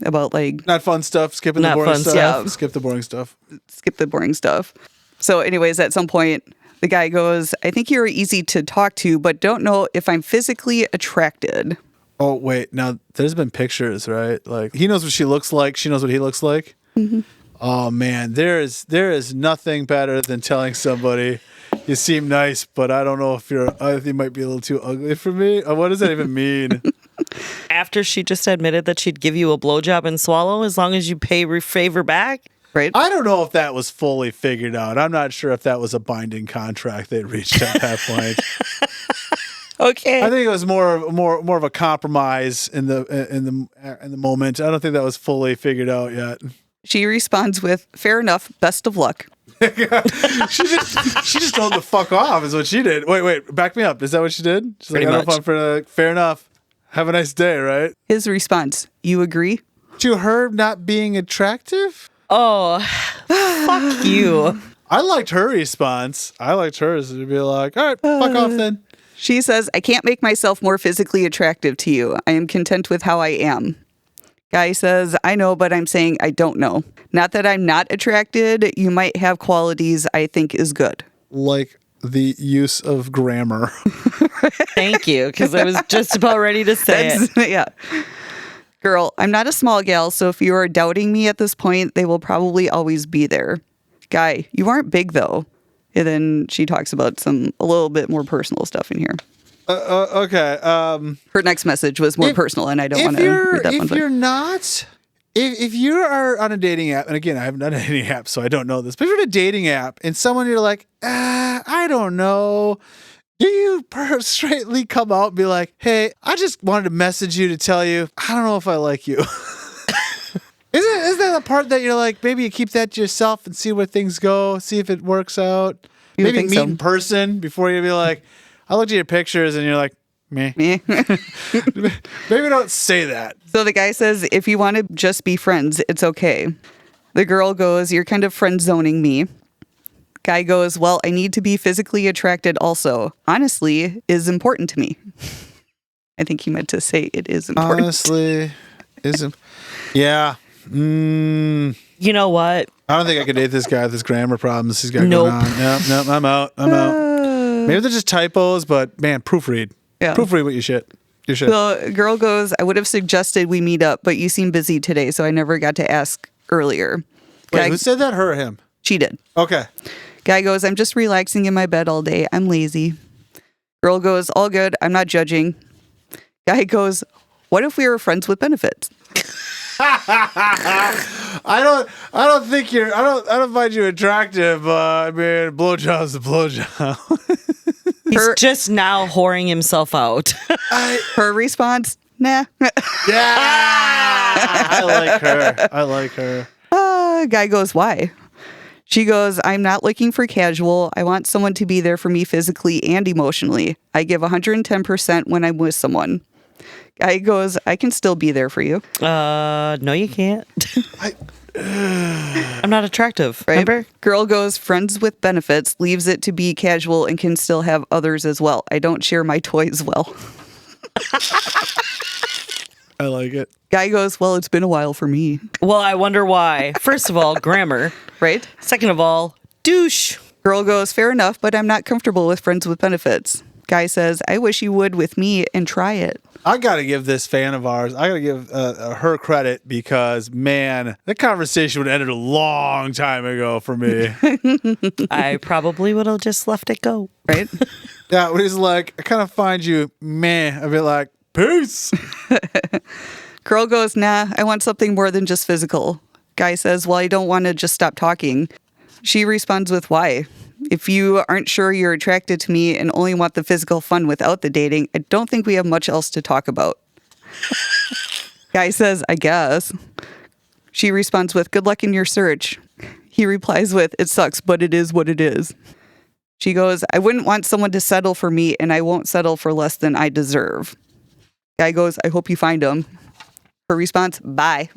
about like Not fun stuff. Skipping the Not boring fun stuff. stuff. Skip the boring stuff. skip the boring stuff. So anyways, at some point, the guy goes, I think you're easy to talk to, but don't know if I'm physically attracted. Oh, wait. Now, there's been pictures, right? Like, he knows what she looks like. She knows what he looks like. Mm-hmm. Oh, man. There is nothing better than telling somebody, you seem nice, but I don't know if I think you might be a little too ugly for me. What does that even mean? After she just admitted that she'd give you a blowjob and swallow as long as you pay favor back? Right? I don't know if that was fully figured out. I'm not sure if that was a binding contract they'd reached at that point. Okay. I think it was more of a compromise in the moment. I don't think that was fully figured out yet. She responds with, fair enough, best of luck. she just told him to fuck off is what she did. Wait, back me up. Is that what she did? She's Pretty like, I don't much. know if I'm fair enough. Have a nice day, right? His response, you agree? To her not being attractive? Oh, fuck you. I liked her response. I liked hers to be like, all right, fuck off then. She says, I can't make myself more physically attractive to you. I am content with how I am. Guy says, I know, but I'm saying I don't know. Not that I'm not attracted. You might have qualities I think is good. Like the use of grammar. Thank you, because I was just about ready to say it. Yeah. Girl, I'm not a small gal, so if you are doubting me at this point, they will probably always be there. Guy, you aren't big though. And then she talks about a little bit more personal stuff in here. Okay. Her next message was more personal, and I don't want to read that one. If you're not, if you are on a dating app, and again, I haven't done any app, so I don't know this, but if you're on a dating app and someone you're like, I don't know, do you straightly come out and be like, hey, I just wanted to message you to tell you, I don't know if I like you. Isn't that the part that you're like, maybe you keep that to yourself and see where things go, see if it works out? You Maybe think meet so? in person before you be like, I looked at your pictures and you're like, meh. Yeah. Maybe don't say that. So the guy says, if you want to just be friends, it's okay. The girl goes, you're kind of friend zoning me. Guy goes, well, I need to be physically attracted also. Honestly, is important to me. I think he meant to say it is important. Honestly, isn't. Yeah. You know what? I don't think I could date this guy with his grammar problems he's got Nope. going on. Nope, I'm out. Maybe they're just typos, but man, proofread. Yeah. Proofread what you shit. Your shit. The girl goes, I would have suggested we meet up, but you seem busy today, so I never got to ask earlier. Wait, Guy, who said that? Her or him? she did. Okay. Guy goes, I'm just relaxing in my bed all day. I'm lazy. Girl goes, all good. I'm not judging. Guy goes, what if we were friends with benefits? I don't find you attractive, but I mean, blowjob's a blowjob. He's just now whoring himself out. Her response, nah. Yeah. I like her. Guy goes, why? She goes, I'm not looking for casual. I want someone to be there for me physically and emotionally. I give 110% when I'm with someone. Guy goes, I can still be there for you. No, you can't. I'm not attractive. Right? Remember? Girl goes, friends with benefits, leaves it to be casual and can still have others as well. I don't share my toys well. I like it. Guy goes, well, it's been a while for me. Well, I wonder why. First of all, grammar. Right? Second of all, douche. Girl goes, fair enough, but I'm not comfortable with friends with benefits. Guy says, I wish you would with me and try it. I got to give this fan of ours, I got to give her credit because, man, that conversation would have ended a long time ago for me. I probably would have just left it go. Right? Yeah, when he's like, I kind of find you, meh, I'd be like, peace. Girl goes, nah, I want something more than just physical. Guy says, well, I don't want to just stop talking. She responds with, why? If you aren't sure you're attracted to me and only want the physical fun without the dating, I don't think we have much else to talk about. Guy says, I guess. She responds with, good luck in your search. He replies with, it sucks, but it is what it is. She goes, I wouldn't want someone to settle for me, and I won't settle for less than I deserve. Guy goes, I hope you find him. Her response, bye.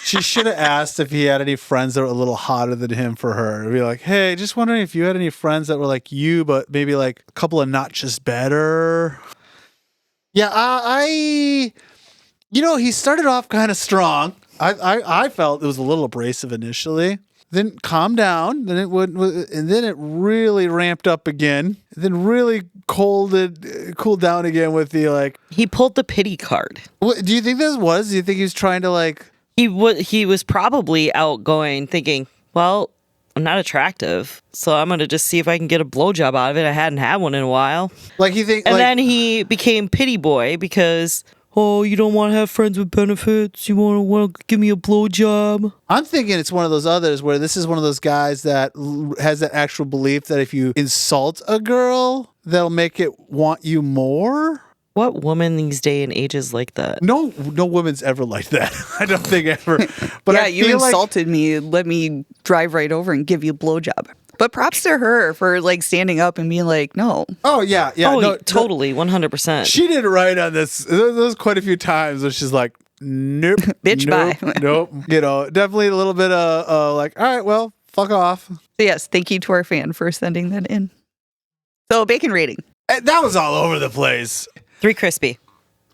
She should have asked if he had any friends that were a little hotter than him for her. Be like, hey, just wondering if you had any friends that were like you, but maybe like a couple of notches better. Yeah, he started off kind of strong. I felt it was a little abrasive initially. Then calmed down. Then it really ramped up again. Then really cooled down again with the like. He pulled the pity card. What do you think this was? Do you think he was trying to like? He was probably outgoing, thinking, well, I'm not attractive, so I'm gonna just see if I can get a blowjob out of it. I hadn't had one in a while. Like you think, and then he became pity boy because. Oh, you don't want to have friends with benefits? You want to give me a blowjob? I'm thinking it's one of those others where this is one of those guys that has that actual belief that if you insult a girl, they'll make it want you more. What woman these day and ages like that? No woman's ever like that. I don't think ever. But yeah, you insulted me. Let me drive right over and give you a blowjob. But props to her for like standing up and being like, no. Oh, yeah. Oh, no, totally. 100%. She did right on this. There was quite a few times where she's like, nope. Bitch, nope, bye. Nope. Definitely a little bit of like, all right, well, fuck off. So yes, thank you to our fan for sending that in. So bacon rating. That was all over the place. 3 crispy.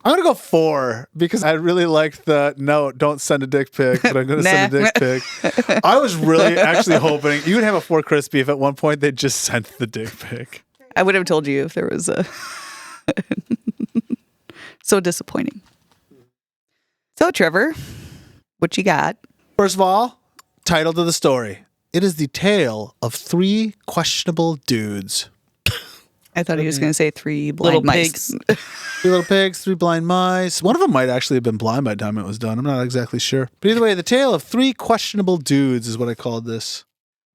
I'm going to go 4 because I really liked the no, don't send a dick pic, but I'm going to send a dick pic. I was really actually hoping you would have a 4 crispy if at one point they just sent the dick pic. I would have told you if there was a... So disappointing. So Trevor, what you got? First of all, title to the story. It is the tale of 3 questionable dudes. I thought he was going to say 3 blind Little mice. pigs. 3 little pigs, 3 blind mice. One of them might actually have been blind by the time it was done. I'm not exactly sure. But either way, the tale of 3 questionable dudes is what I called this.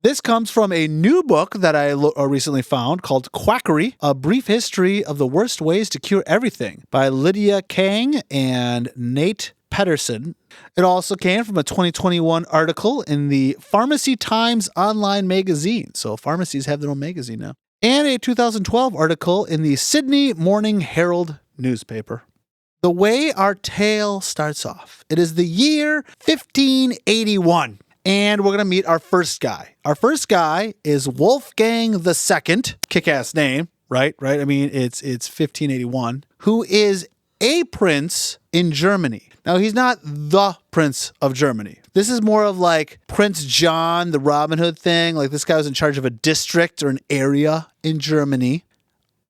This comes from a new book that I recently found called Quackery, A Brief History of the Worst Ways to Cure Everything by Lydia Kang and Nate Pedersen. It also came from a 2021 article in the Pharmacy Times online magazine. So pharmacies have their own magazine now. And a 2012 article in the Sydney Morning Herald newspaper. The way our tale starts off, it is the year 1581. And we're going to meet our first guy. Our first guy is Wolfgang II, kick-ass name, right? I mean, it's 1581, who is a prince in Germany. Now, he's not the Prince of Germany. This is more of like Prince John, the Robin Hood thing. Like this guy was in charge of a district or an area in Germany.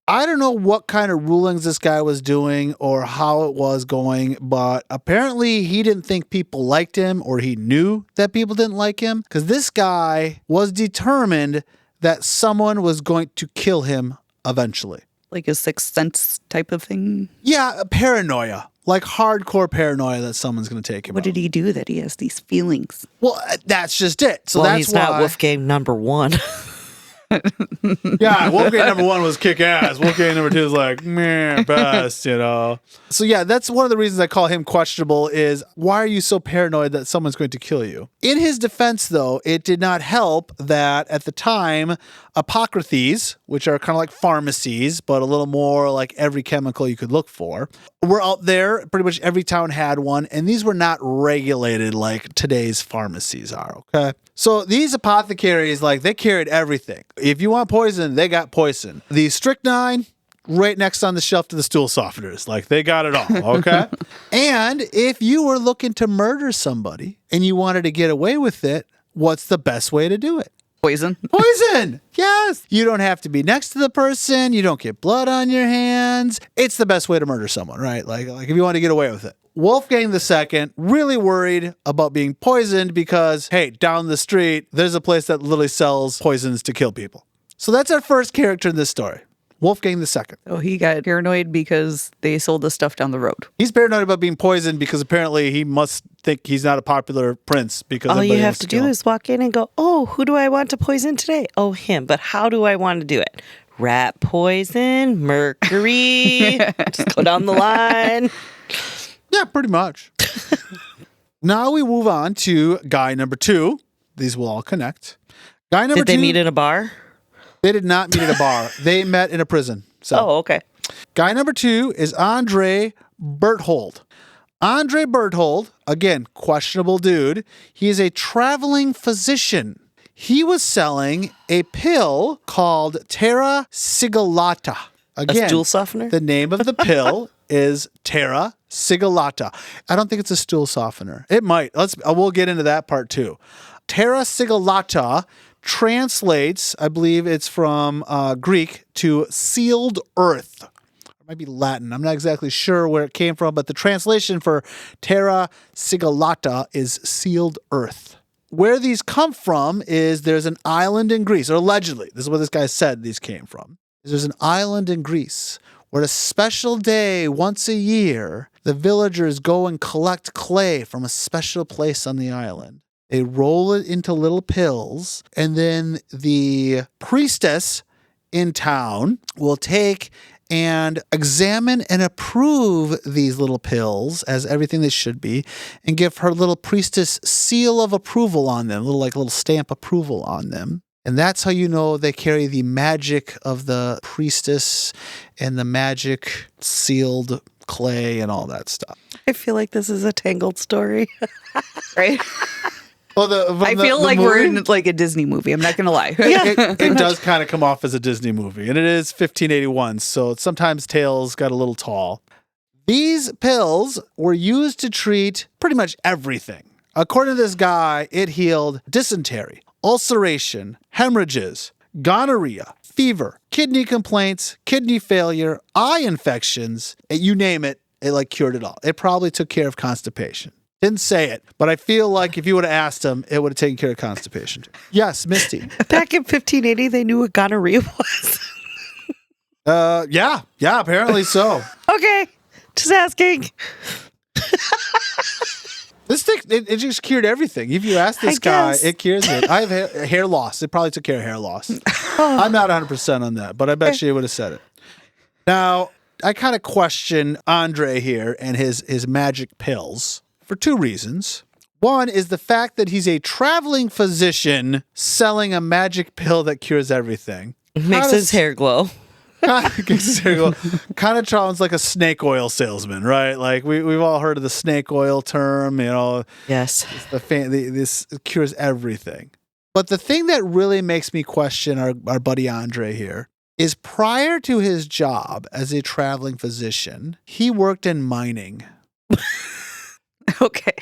I don't know what kind of rulings this guy was doing or how it was going, but apparently he didn't think people liked him or he knew that people didn't like him because this guy was determined that someone was going to kill him eventually. Like a sixth sense type of thing? Yeah, paranoia. Like hardcore paranoia that someone's going to take him out. What did he do that he has these feelings? Well, that's just it. So well, that's he's why... not Wolfgang number 1. Yeah, Wolfgang number 1 was kick ass. Wolfgang number 2 is like, meh, best, you know. So yeah, that's one of the reasons I call him questionable is why are you so paranoid that someone's going to kill you? In his defense, though, it did not help that at the time, apothecaries, which are kind of like pharmacies, but a little more like every chemical you could look for, were out there. Pretty much every town had one, and these were not regulated like today's pharmacies are, okay? So these apothecaries, like, they carried everything. If you want poison, they got poison. The strychnine, right next on the shelf to the stool softeners. Like, they got it all, okay? And if you were looking to murder somebody and you wanted to get away with it, what's the best way to do it? Poison. Poison! Yes! You don't have to be next to the person. You don't get blood on your hands. It's the best way to murder someone, right? Like if you want to get away with it. Wolfgang II really worried about being poisoned because, hey, down the street, there's a place that literally sells poisons to kill people. So that's our first character in this story, Wolfgang II. Oh, he got paranoid because they sold the stuff down the road. He's paranoid about being poisoned because apparently he must think he's not a popular prince because all you everybody have wants to kill do him. is walk in and go, oh, who do I want to poison today? Oh, him. But how do I want to do it? Rat poison, mercury, just go down the line. Yeah, pretty much. Now we move on to guy number 2. These will all connect. Guy number 2. Did they meet in a bar? They did not meet at a bar. They met in a prison. So, Oh, okay. guy number 2 is Andre Berthold. Andre Berthold, again, questionable dude. He is a traveling physician. He was selling a pill called Terra Sigillata. Again, A stool softener? the name of the pill is Terra Sigillata. I don't think it's a stool softener. It might. We'll get into that part too. Terra Sigillata translates, I believe it's from Greek, to sealed earth. It might be Latin. I'm not exactly sure where it came from, but the translation for Terra Sigillata is sealed earth. Where these come from is there's an island in Greece, or allegedly, this is what this guy said these came from. There's an island in Greece where a special day once a year, the villagers go and collect clay from a special place on the island. They roll it into little pills, and then the priestess in town will take and examine and approve these little pills as everything they should be and give her little priestess seal of approval on them, little stamp approval on them. And that's how you know they carry the magic of the priestess and the magic sealed clay and all that stuff. I feel like this is a Tangled story. Right? Well, I feel like we're in like a Disney movie. I'm not going to lie. It does kind of come off as a Disney movie, and it is 1581, so sometimes tales got a little tall. These pills were used to treat pretty much everything. According to this guy, it healed dysentery, ulceration, hemorrhages, gonorrhea, fever, kidney complaints, kidney failure, eye infections, you name it, it like cured it all. It probably took care of constipation. Didn't say it, but I feel like if you would have asked him, it would have taken care of constipation. Yes, Misty. Back in 1580, they knew what gonorrhea was. Yeah, apparently so. Okay, just asking. This thing, it just cured everything. If you ask this guy, guess. it cures it. I have hair loss. It probably took care of hair loss. I'm not 100% on that, but I bet you would have said it. Now, I kind of question Andre here and his magic pills. for two reasons. One is the fact that he's a traveling physician selling a magic pill that cures everything. Makes his hair glow. Kind of sounds like a snake oil salesman, right? Like we've all heard of the snake oil term, you know. Yes. This cures everything. But the thing that really makes me question our buddy Andre here is prior to his job as a traveling physician, he worked in mining. Okay.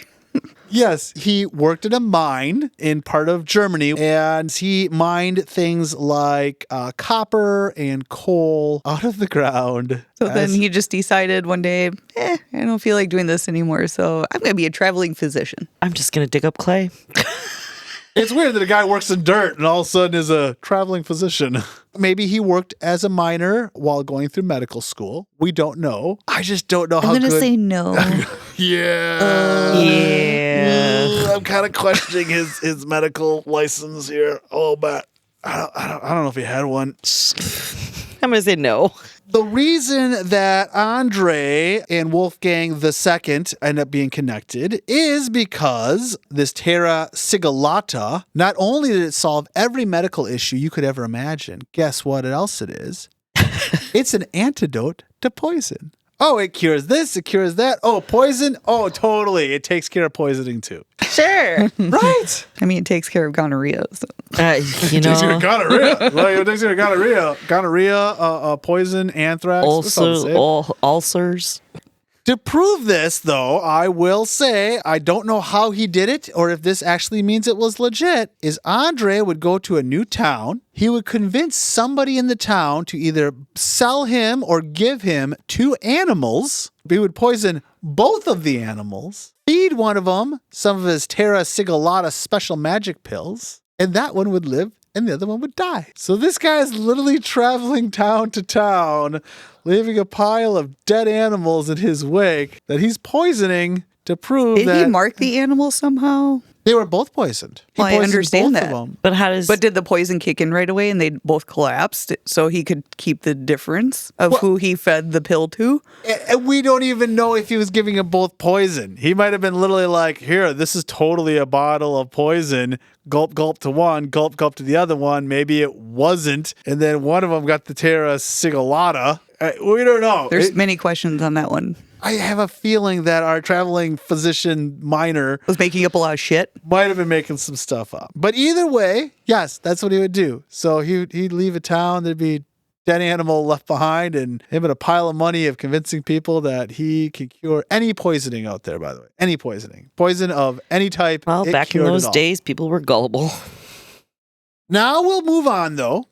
Yes, he worked in a mine in part of Germany, and he mined things like copper and coal out of the ground. So then he just decided one day, I don't feel like doing this anymore, so I'm going to be a traveling physician. I'm just going to dig up clay. It's weird that a guy works in dirt and all of a sudden is a traveling physician. Maybe he worked as a miner while going through medical school. We don't know. I just don't know how good. I'm going to say no. Yeah. Yeah. I'm kind of questioning his medical license here. Oh, but I don't know if he had one. I'm going to say no. The reason that Andre and Wolfgang II end up being connected is because this Terra sigillata, not only did it solve every medical issue you could ever imagine, guess what else it is? It's an antidote to poison. Oh, it cures this, it cures that. Oh, poison? Oh, totally. It takes care of poisoning too. Sure. Right. I mean, it takes care of gonorrhea. So. You Takes care of know, gonorrhea. Like, it takes care of gonorrhea, poison, anthrax. That's all the same. ulcers. To prove this, though, I will say I don't know how he did it or if this actually means it was legit, is Andre would go to a new town. He would convince somebody in the town to either sell him or give him two animals. He would poison both of the animals, feed one of them some of his Terra sigillata special magic pills, and that one would live and the other one would die. So this guy is literally traveling town to town, leaving a pile of dead animals in his wake that he's poisoning to prove Did that he mark the animal somehow? they were both poisoned. He Well, I poisoned understand both that. of them. But how does... But did the poison kick in right away and they both collapsed so he could keep the difference of who he fed the pill to? And we don't even know if he was giving them both poison. He might have been literally like, here, this is totally a bottle of poison. Gulp, gulp to one, gulp, gulp to the other one. Maybe it wasn't. And then one of them got the Terra sigillata. We don't know. There's many questions on that one. I have a feeling that our traveling physician miner Was making up a lot of shit. might have been making some stuff up. But either way, yes, that's what he would do. So he'd leave a town, there'd be dead animal left behind, and him and a pile of money of convincing people that he can cure any poisoning out there, by the way. Any poisoning. Poison of any type. Well, it back in cured those it all. days, people were gullible. Now we'll move on, though,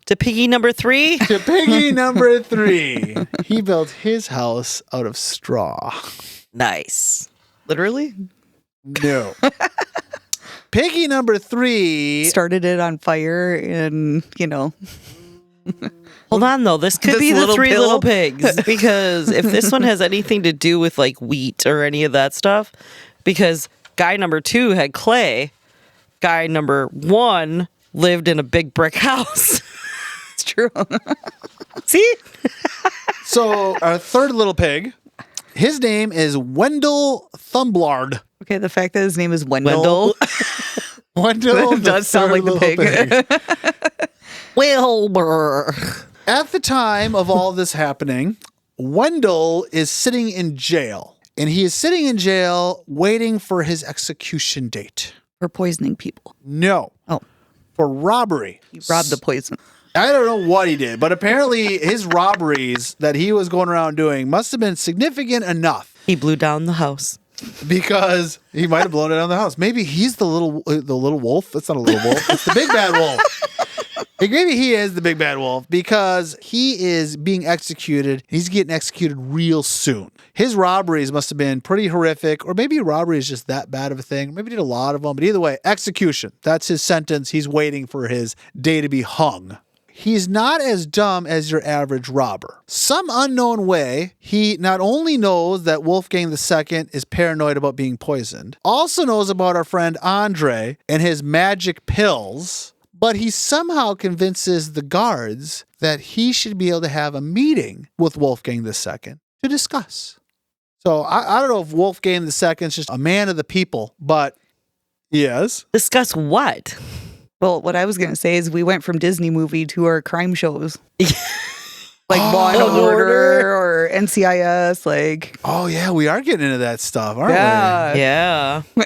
To piggy number 3. to piggy number 3. He built his house out of straw. Nice. Literally? No. Piggy number 3. Started it on fire and, Hold on, though. This could This be the little 3 pill? little pigs. Because if this one has anything to do with like wheat or any of that stuff, because guy number 2 had clay, guy number 1 lived in a big brick house. it's true. See? So our third little pig, his name is Wendell Thumblard. Okay, the fact that his name is Wendell. Wendell That does sound third like the little pig. Wilbur. At the time of all this happening, Wendell is sitting in jail. And he is sitting in jail waiting for his execution date. For poisoning people. No. Oh. For robbery. He robbed the poison. I don't know what he did, but apparently his robberies that he was going around doing must have been significant enough He blew down the house. because he might have blown it down the house. Maybe he's the little wolf. That's not a little wolf. It's the big bad wolf. Maybe he is the big bad wolf because he is being executed. He's getting executed real soon. His robberies must have been pretty horrific, or maybe robbery is just that bad of a thing. Maybe he did a lot of them, but either way, execution. That's his sentence. He's waiting for his day to be hung. He's not as dumb as your average robber. Some unknown way, he not only knows that Wolfgang II is paranoid about being poisoned, also knows about our friend Andre and his magic pills, but he somehow convinces the guards that he should be able to have a meeting with Wolfgang II to discuss. So I don't know if Wolfgang II is just a man of the people, but yes. Discuss what? Well, what I was going to say is we went from Disney movie to our crime shows. Like Law and Order or NCIS, like. Oh, yeah, we are getting into that stuff, aren't Yeah. we?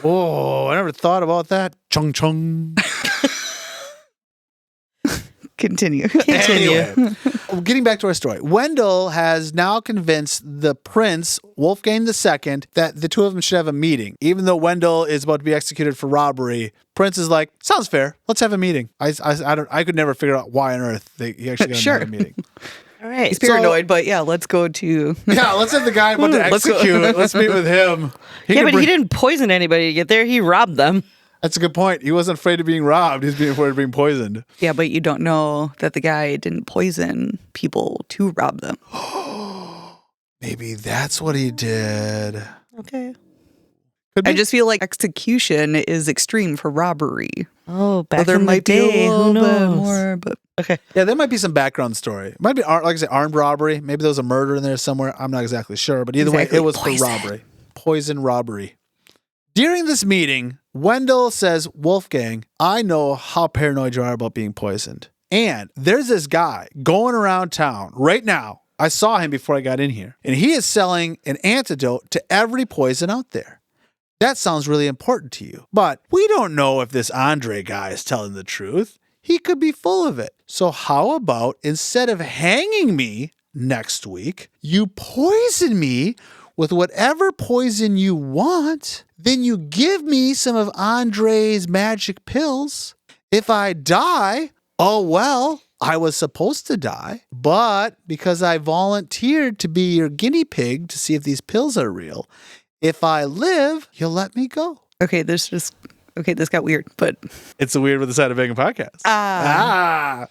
Oh, I never thought about that. Chung chung. Continue. Anyway, getting back to our story. Wendell has now convinced the prince, Wolfgang II, that the two of them should have a meeting. Even though Wendell is about to be executed for robbery, Prince is like, sounds fair. Let's have a meeting. I could never figure out why on earth he actually got to have a meeting. All right. He's paranoid, but yeah, let's go to... Yeah, let's have the guy about to execute. Let's meet with him. He didn't poison anybody to get there. He robbed them. That's a good point. He wasn't afraid of being robbed. He was afraid of being poisoned. Yeah, but you don't know that the guy didn't poison people to rob them. Maybe that's what he did. Okay. I just feel like execution is extreme for robbery. Oh, back there in might the day, be a who little bit knows? more, but Okay. Yeah, there might be some background story. It might be, like I say, armed robbery. Maybe there was a murder in there somewhere. I'm not exactly sure. But either way, it was for robbery. Poison robbery. During this meeting, Wendell says, Wolfgang, I know how paranoid you are about being poisoned. And there's this guy going around town right now. I saw him before I got in here. And he is selling an antidote to every poison out there. That sounds really important to you. But we don't know if this Andre guy is telling the truth. He could be full of it. So how about instead of hanging me next week, you poison me with whatever poison you want, then you give me some of Andre's magic pills. If I die, oh well, I was supposed to die, but because I volunteered to be your guinea pig to see if these pills are real, if I live, you'll let me go. okay, this got weird, but It's a Weird with the Side of Bacon podcast.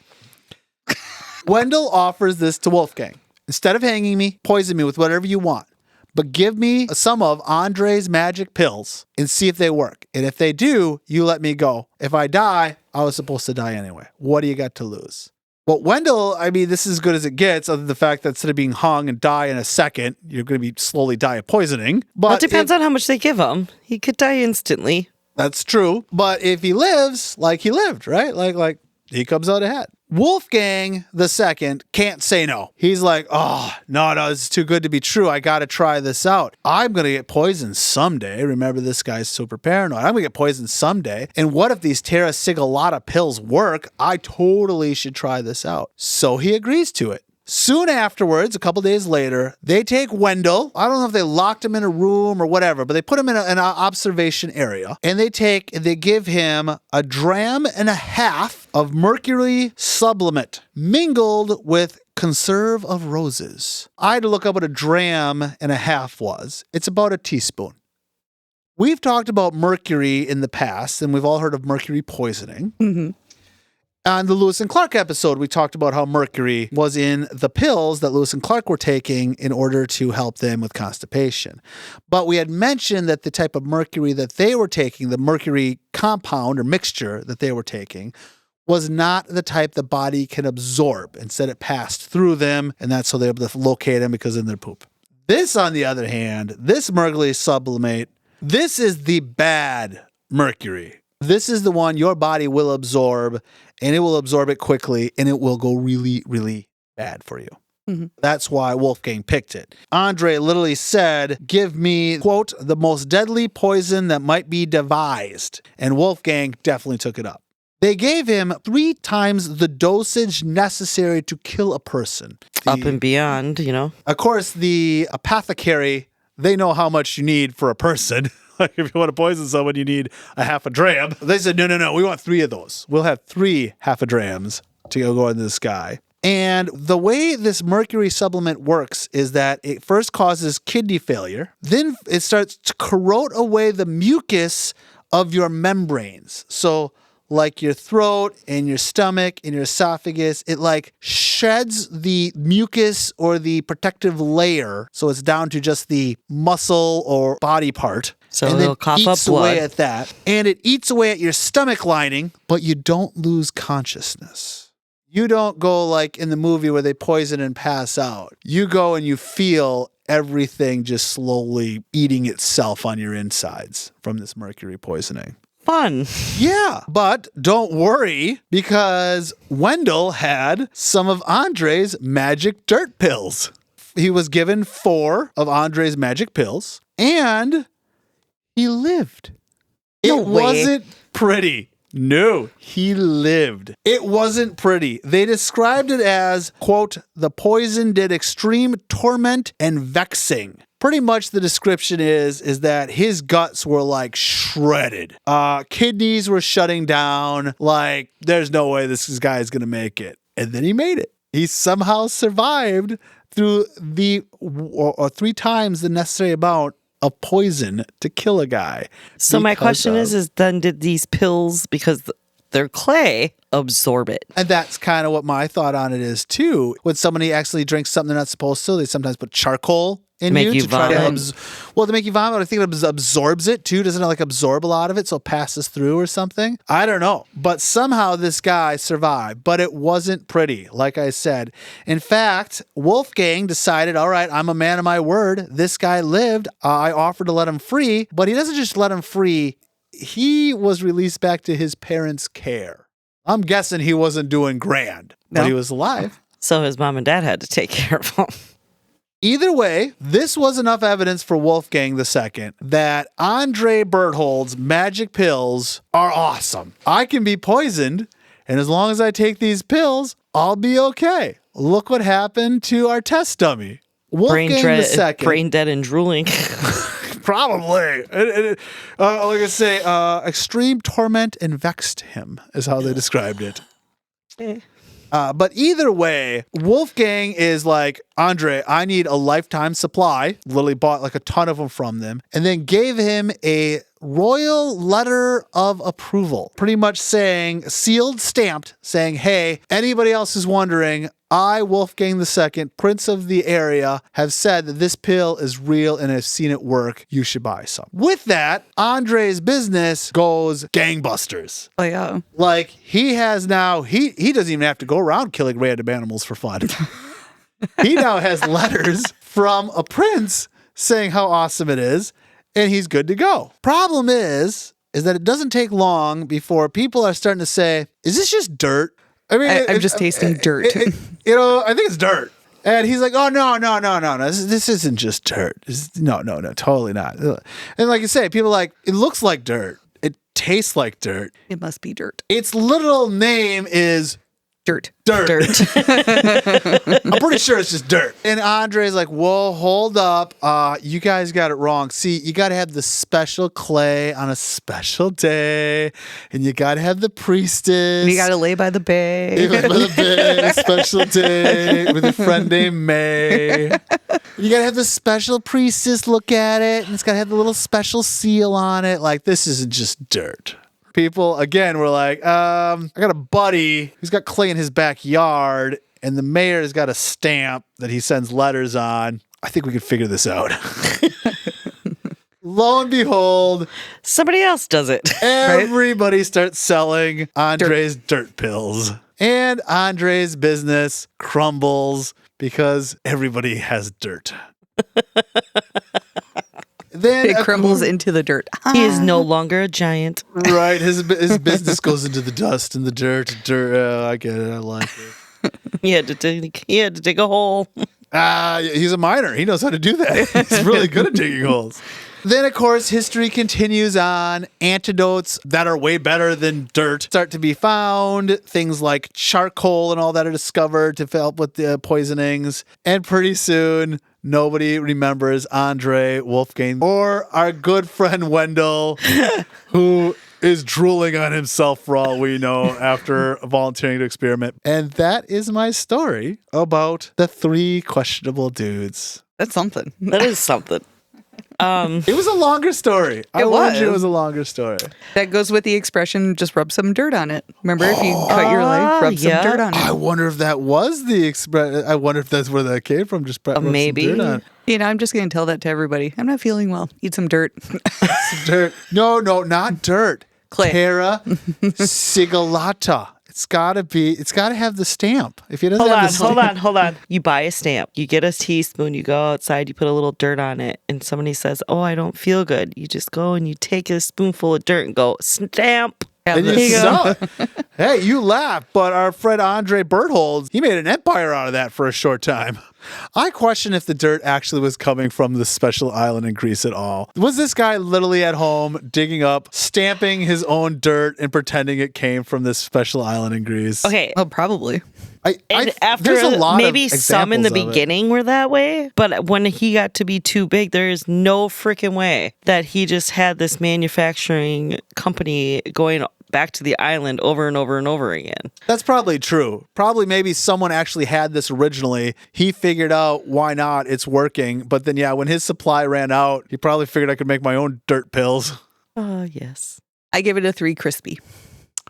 Wendell offers this to Wolfgang. Instead of hanging me, poison me with whatever you want. But give me some of Andre's magic pills and see if they work. And if they do, you let me go. If I die, I was supposed to die anyway. What do you got to lose? Well, Wendell, I mean, this is as good as it gets, other than the fact that instead of being hung and die in a second, you're going to be slowly die of poisoning. But Well, it depends on how much they give him. He could die instantly. That's true. But if he lives, like he lived, right? Like he comes out ahead. Wolfgang II can't say no. He's like, oh, no, this is too good to be true. I got to try this out. I'm going to get poisoned someday. Remember, this guy's super paranoid. I'm going to get poisoned someday. And what if these Terra pills work? I totally should try this out. So he agrees to it. Soon afterwards, a couple days later, they take Wendell. I don't know if they locked him in a room or whatever, but they put him in an observation area. And they give him 1.5 grams of mercury sublimate mingled with conserve of roses. I had to look up what 1.5 grams was. It's about a teaspoon. We've talked about mercury in the past, and we've all heard of mercury poisoning. mm-hmm. On the Lewis and Clark episode, we talked about how mercury was in the pills that Lewis and Clark were taking in order to help them with constipation. But we had mentioned that the type of mercury that they were taking, the mercury compound or mixture that they were taking, was not the type the body can absorb. Instead, it passed through them, and that's how they were able to locate them because in their poop. This, on the other hand, this mercury sublimate, this is the bad mercury. This is the one your body will absorb, and it will absorb it quickly, and it will go really, really bad for you. Mm-hmm. That's why Wolfgang picked it. Andre literally said, give me, quote, the most deadly poison that might be devised. And Wolfgang definitely took it up. They gave him 3 times the dosage necessary to kill a person. Up and beyond, you know. Of course, the apothecary, they know how much you need for a person. Like if you want to poison someone, you need 0.5 gram. They said, no, we want 3 of those. We'll have 3 0.5 grams to go into this guy. And the way this mercury supplement works is that it first causes kidney failure. Then it starts to corrode away the mucus of your membranes. So like your throat and your stomach and your esophagus, it like sheds the mucus or the protective layer. So it's down to just the muscle or body part. So and it'll then cough up eats away blood. at that. And it eats away at your stomach lining, but you don't lose consciousness. You don't go like in the movie where they poison and pass out. You go and you feel everything just slowly eating itself on your insides from this mercury poisoning. Fun. Yeah, but don't worry, because Wendell had some of Andre's magic dirt pills. He was given 4 of Andre's magic pills, and he lived. No It way. wasn't pretty. No, he lived. It wasn't pretty. They described it as, quote, the poison did extreme torment and vexing. Pretty much the description is that his guts were like shredded. Kidneys were shutting down. Like, there's no way this guy is going to make it. And then he made it. He somehow survived through or 3 times the necessary amount of poison to kill a guy. So my question is then did these pills, because they're clay, absorb it? And that's kind of what my thought on it is too. When somebody actually drinks something they're not supposed to, they sometimes put charcoal in Make you to try to vomit. to make you vomit. I think it absorbs it too. Doesn't it like absorb a lot of it so it passes through or something? I don't know. But somehow this guy survived. But it wasn't pretty, like I said. In fact, Wolfgang decided, all right, I'm a man of my word. This guy lived. I offered to let him free. But he doesn't just let him free. He was released back to his parents' care. I'm guessing he wasn't doing grand, but he was alive. So his mom and dad had to take care of him. Either way, this was enough evidence for Wolfgang II that Andre Berthold's magic pills are awesome. I can be poisoned, and as long as I take these pills, I'll be okay. Look what happened to our test dummy. Wolfgang II. Brain dead and drooling. Probably. Like I say, extreme torment and vexed him is how they described it. But either way, Wolfgang is like, Andre, I need a lifetime supply. Literally bought like a ton of them from them, and then gave him a royal letter of approval, pretty much saying, sealed, stamped, saying, hey, anybody else is wondering, I, Wolfgang II, Prince of the area, have said that this pill is real and I've seen it work. You should buy some. With that, Andre's business goes gangbusters. Oh, yeah. Like, he has now, he doesn't even have to go around killing random animals for fun. He now has letters from a prince saying how awesome it is, and he's good to go. Problem is that it doesn't take long before people are starting to say, is this just dirt? I mean, I'm just tasting dirt. I think it's dirt. And he's like, oh, no. This isn't just dirt. No, totally not. And like you say, people are like, it looks like dirt. It tastes like dirt. It must be dirt. Its literal name is Dirt. I'm pretty sure it's just dirt. And Andre's like, whoa, hold up. You guys got it wrong. See, you got to have the special clay on a special day. And you got to have the priestess. And you got to lay by the bay. Special day with a friend named May. You got to have the special priestess look at it. And it's got to have the little special seal on it. Like, this isn't just dirt. People, again, were like, I got a buddy who's got clay in his backyard, and the mayor's got a stamp that he sends letters on. I think we could figure this out. Lo and behold, Somebody else does it. everybody starts selling Andre's dirt pills. And Andre's business crumbles because everybody has dirt. Then It crumbles into the dirt. He is no longer a giant. Right, his business goes into the dust and the dirt. I get it. I like it. He had to dig a hole. He's a miner. He knows how to do that. He's really good at digging holes. Then, of course, history continues on. Antidotes that are way better than dirt start to be found. Things like charcoal and all that are discovered to help with the poisonings. And pretty soon, nobody remembers Andre, Wolfgang, or our good friend Wendell, who is drooling on himself for all we know after volunteering to experiment. And that is my story about the 3 questionable dudes. That's something. That is something. It was a longer story. I warned you it was a longer story. That goes with the expression, just rub some dirt on it. Remember, if you cut your leg, rub some dirt on it. I wonder if that was the expression. I wonder if that's where that came from. Just rub maybe. some dirt on it. You know, I'm just going to tell that to everybody. I'm not feeling well. Eat some dirt. Some dirt. No, not dirt. Clay. Terra sigillata. It's It's gotta have the stamp. If it doesn't have the stamp. Hold on. You buy a stamp. You get a teaspoon. You go outside. You put a little dirt on it. And somebody says, "Oh, I don't feel good." You just go and you take a spoonful of dirt and go, "Stamp." And you sell it. Hey, you laugh, but our friend Andre Berthold, he made an empire out of that for a short time. I question if the dirt actually was coming from the special island in Greece at all. Was this guy literally at home digging up, stamping his own dirt and pretending it came from this special island in Greece? Okay. Oh, probably. There's a lot maybe of some in the examples of beginning were that way, but when he got to be too big, there is no freaking way that he just had this manufacturing company going back to the island over and over and over again. That's probably true. Probably maybe someone actually had this originally. He figured out why not, it's working. But then, when his supply ran out, he probably figured I could make my own dirt pills. Oh, yes. I give it a 3 crispy.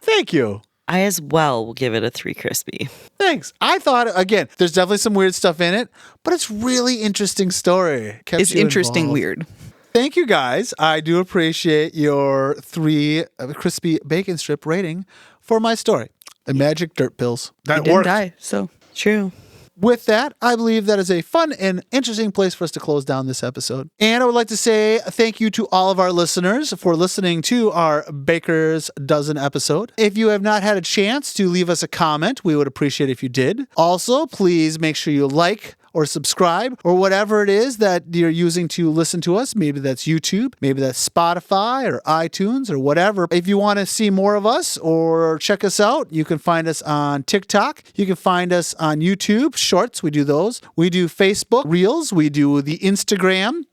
Thank you. I as well will give it a 3 crispy. Thanks. I thought, again, there's definitely some weird stuff in it, but it's really interesting story. It's interesting weird. Thank you, guys. I do appreciate your 3 crispy bacon strip rating for my story. The magic dirt pills. That didn't worked. die, so. True. With that, I believe that is a fun and interesting place for us to close down this episode. And I would like to say thank you to all of our listeners for listening to our Baker's Dozen episode. If you have not had a chance to leave us a comment, we would appreciate it if you did. Also, please make sure you like or subscribe or whatever it is that you're using to listen to us. Maybe that's YouTube, maybe that's Spotify or iTunes or whatever. If you want to see more of us or check us out, you can find us on TikTok. You can find us on YouTube Shorts. We do those. We do Facebook Reels. We do the Instagram.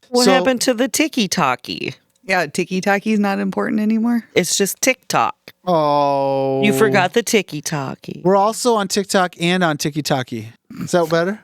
What happened to the tiki-talkie? Yeah, tiki-talkie is not important anymore. It's just TikTok. Oh. You forgot the tiki-talkie. We're also on TikTok and on Tiki-Talkie. Is that better?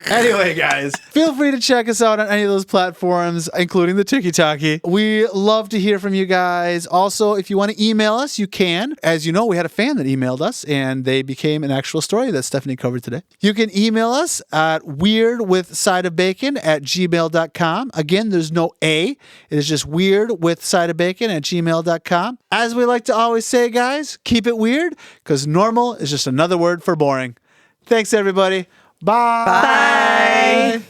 Anyway, guys, feel free to check us out on any of those platforms, including the Tiki-Talkie. We love to hear from you guys. Also, if you want to email us, you can. As you know, we had a fan that emailed us, and they became an actual story that Stephanie covered today. You can email us at weirdwithsideofbacon@gmail.com. Again, there's no A. It is just weirdwithsideofbacon@gmail.com. As we like to always say, guys, keep it weird, because normal is just another word for boring. Thanks, everybody. Bye. Bye.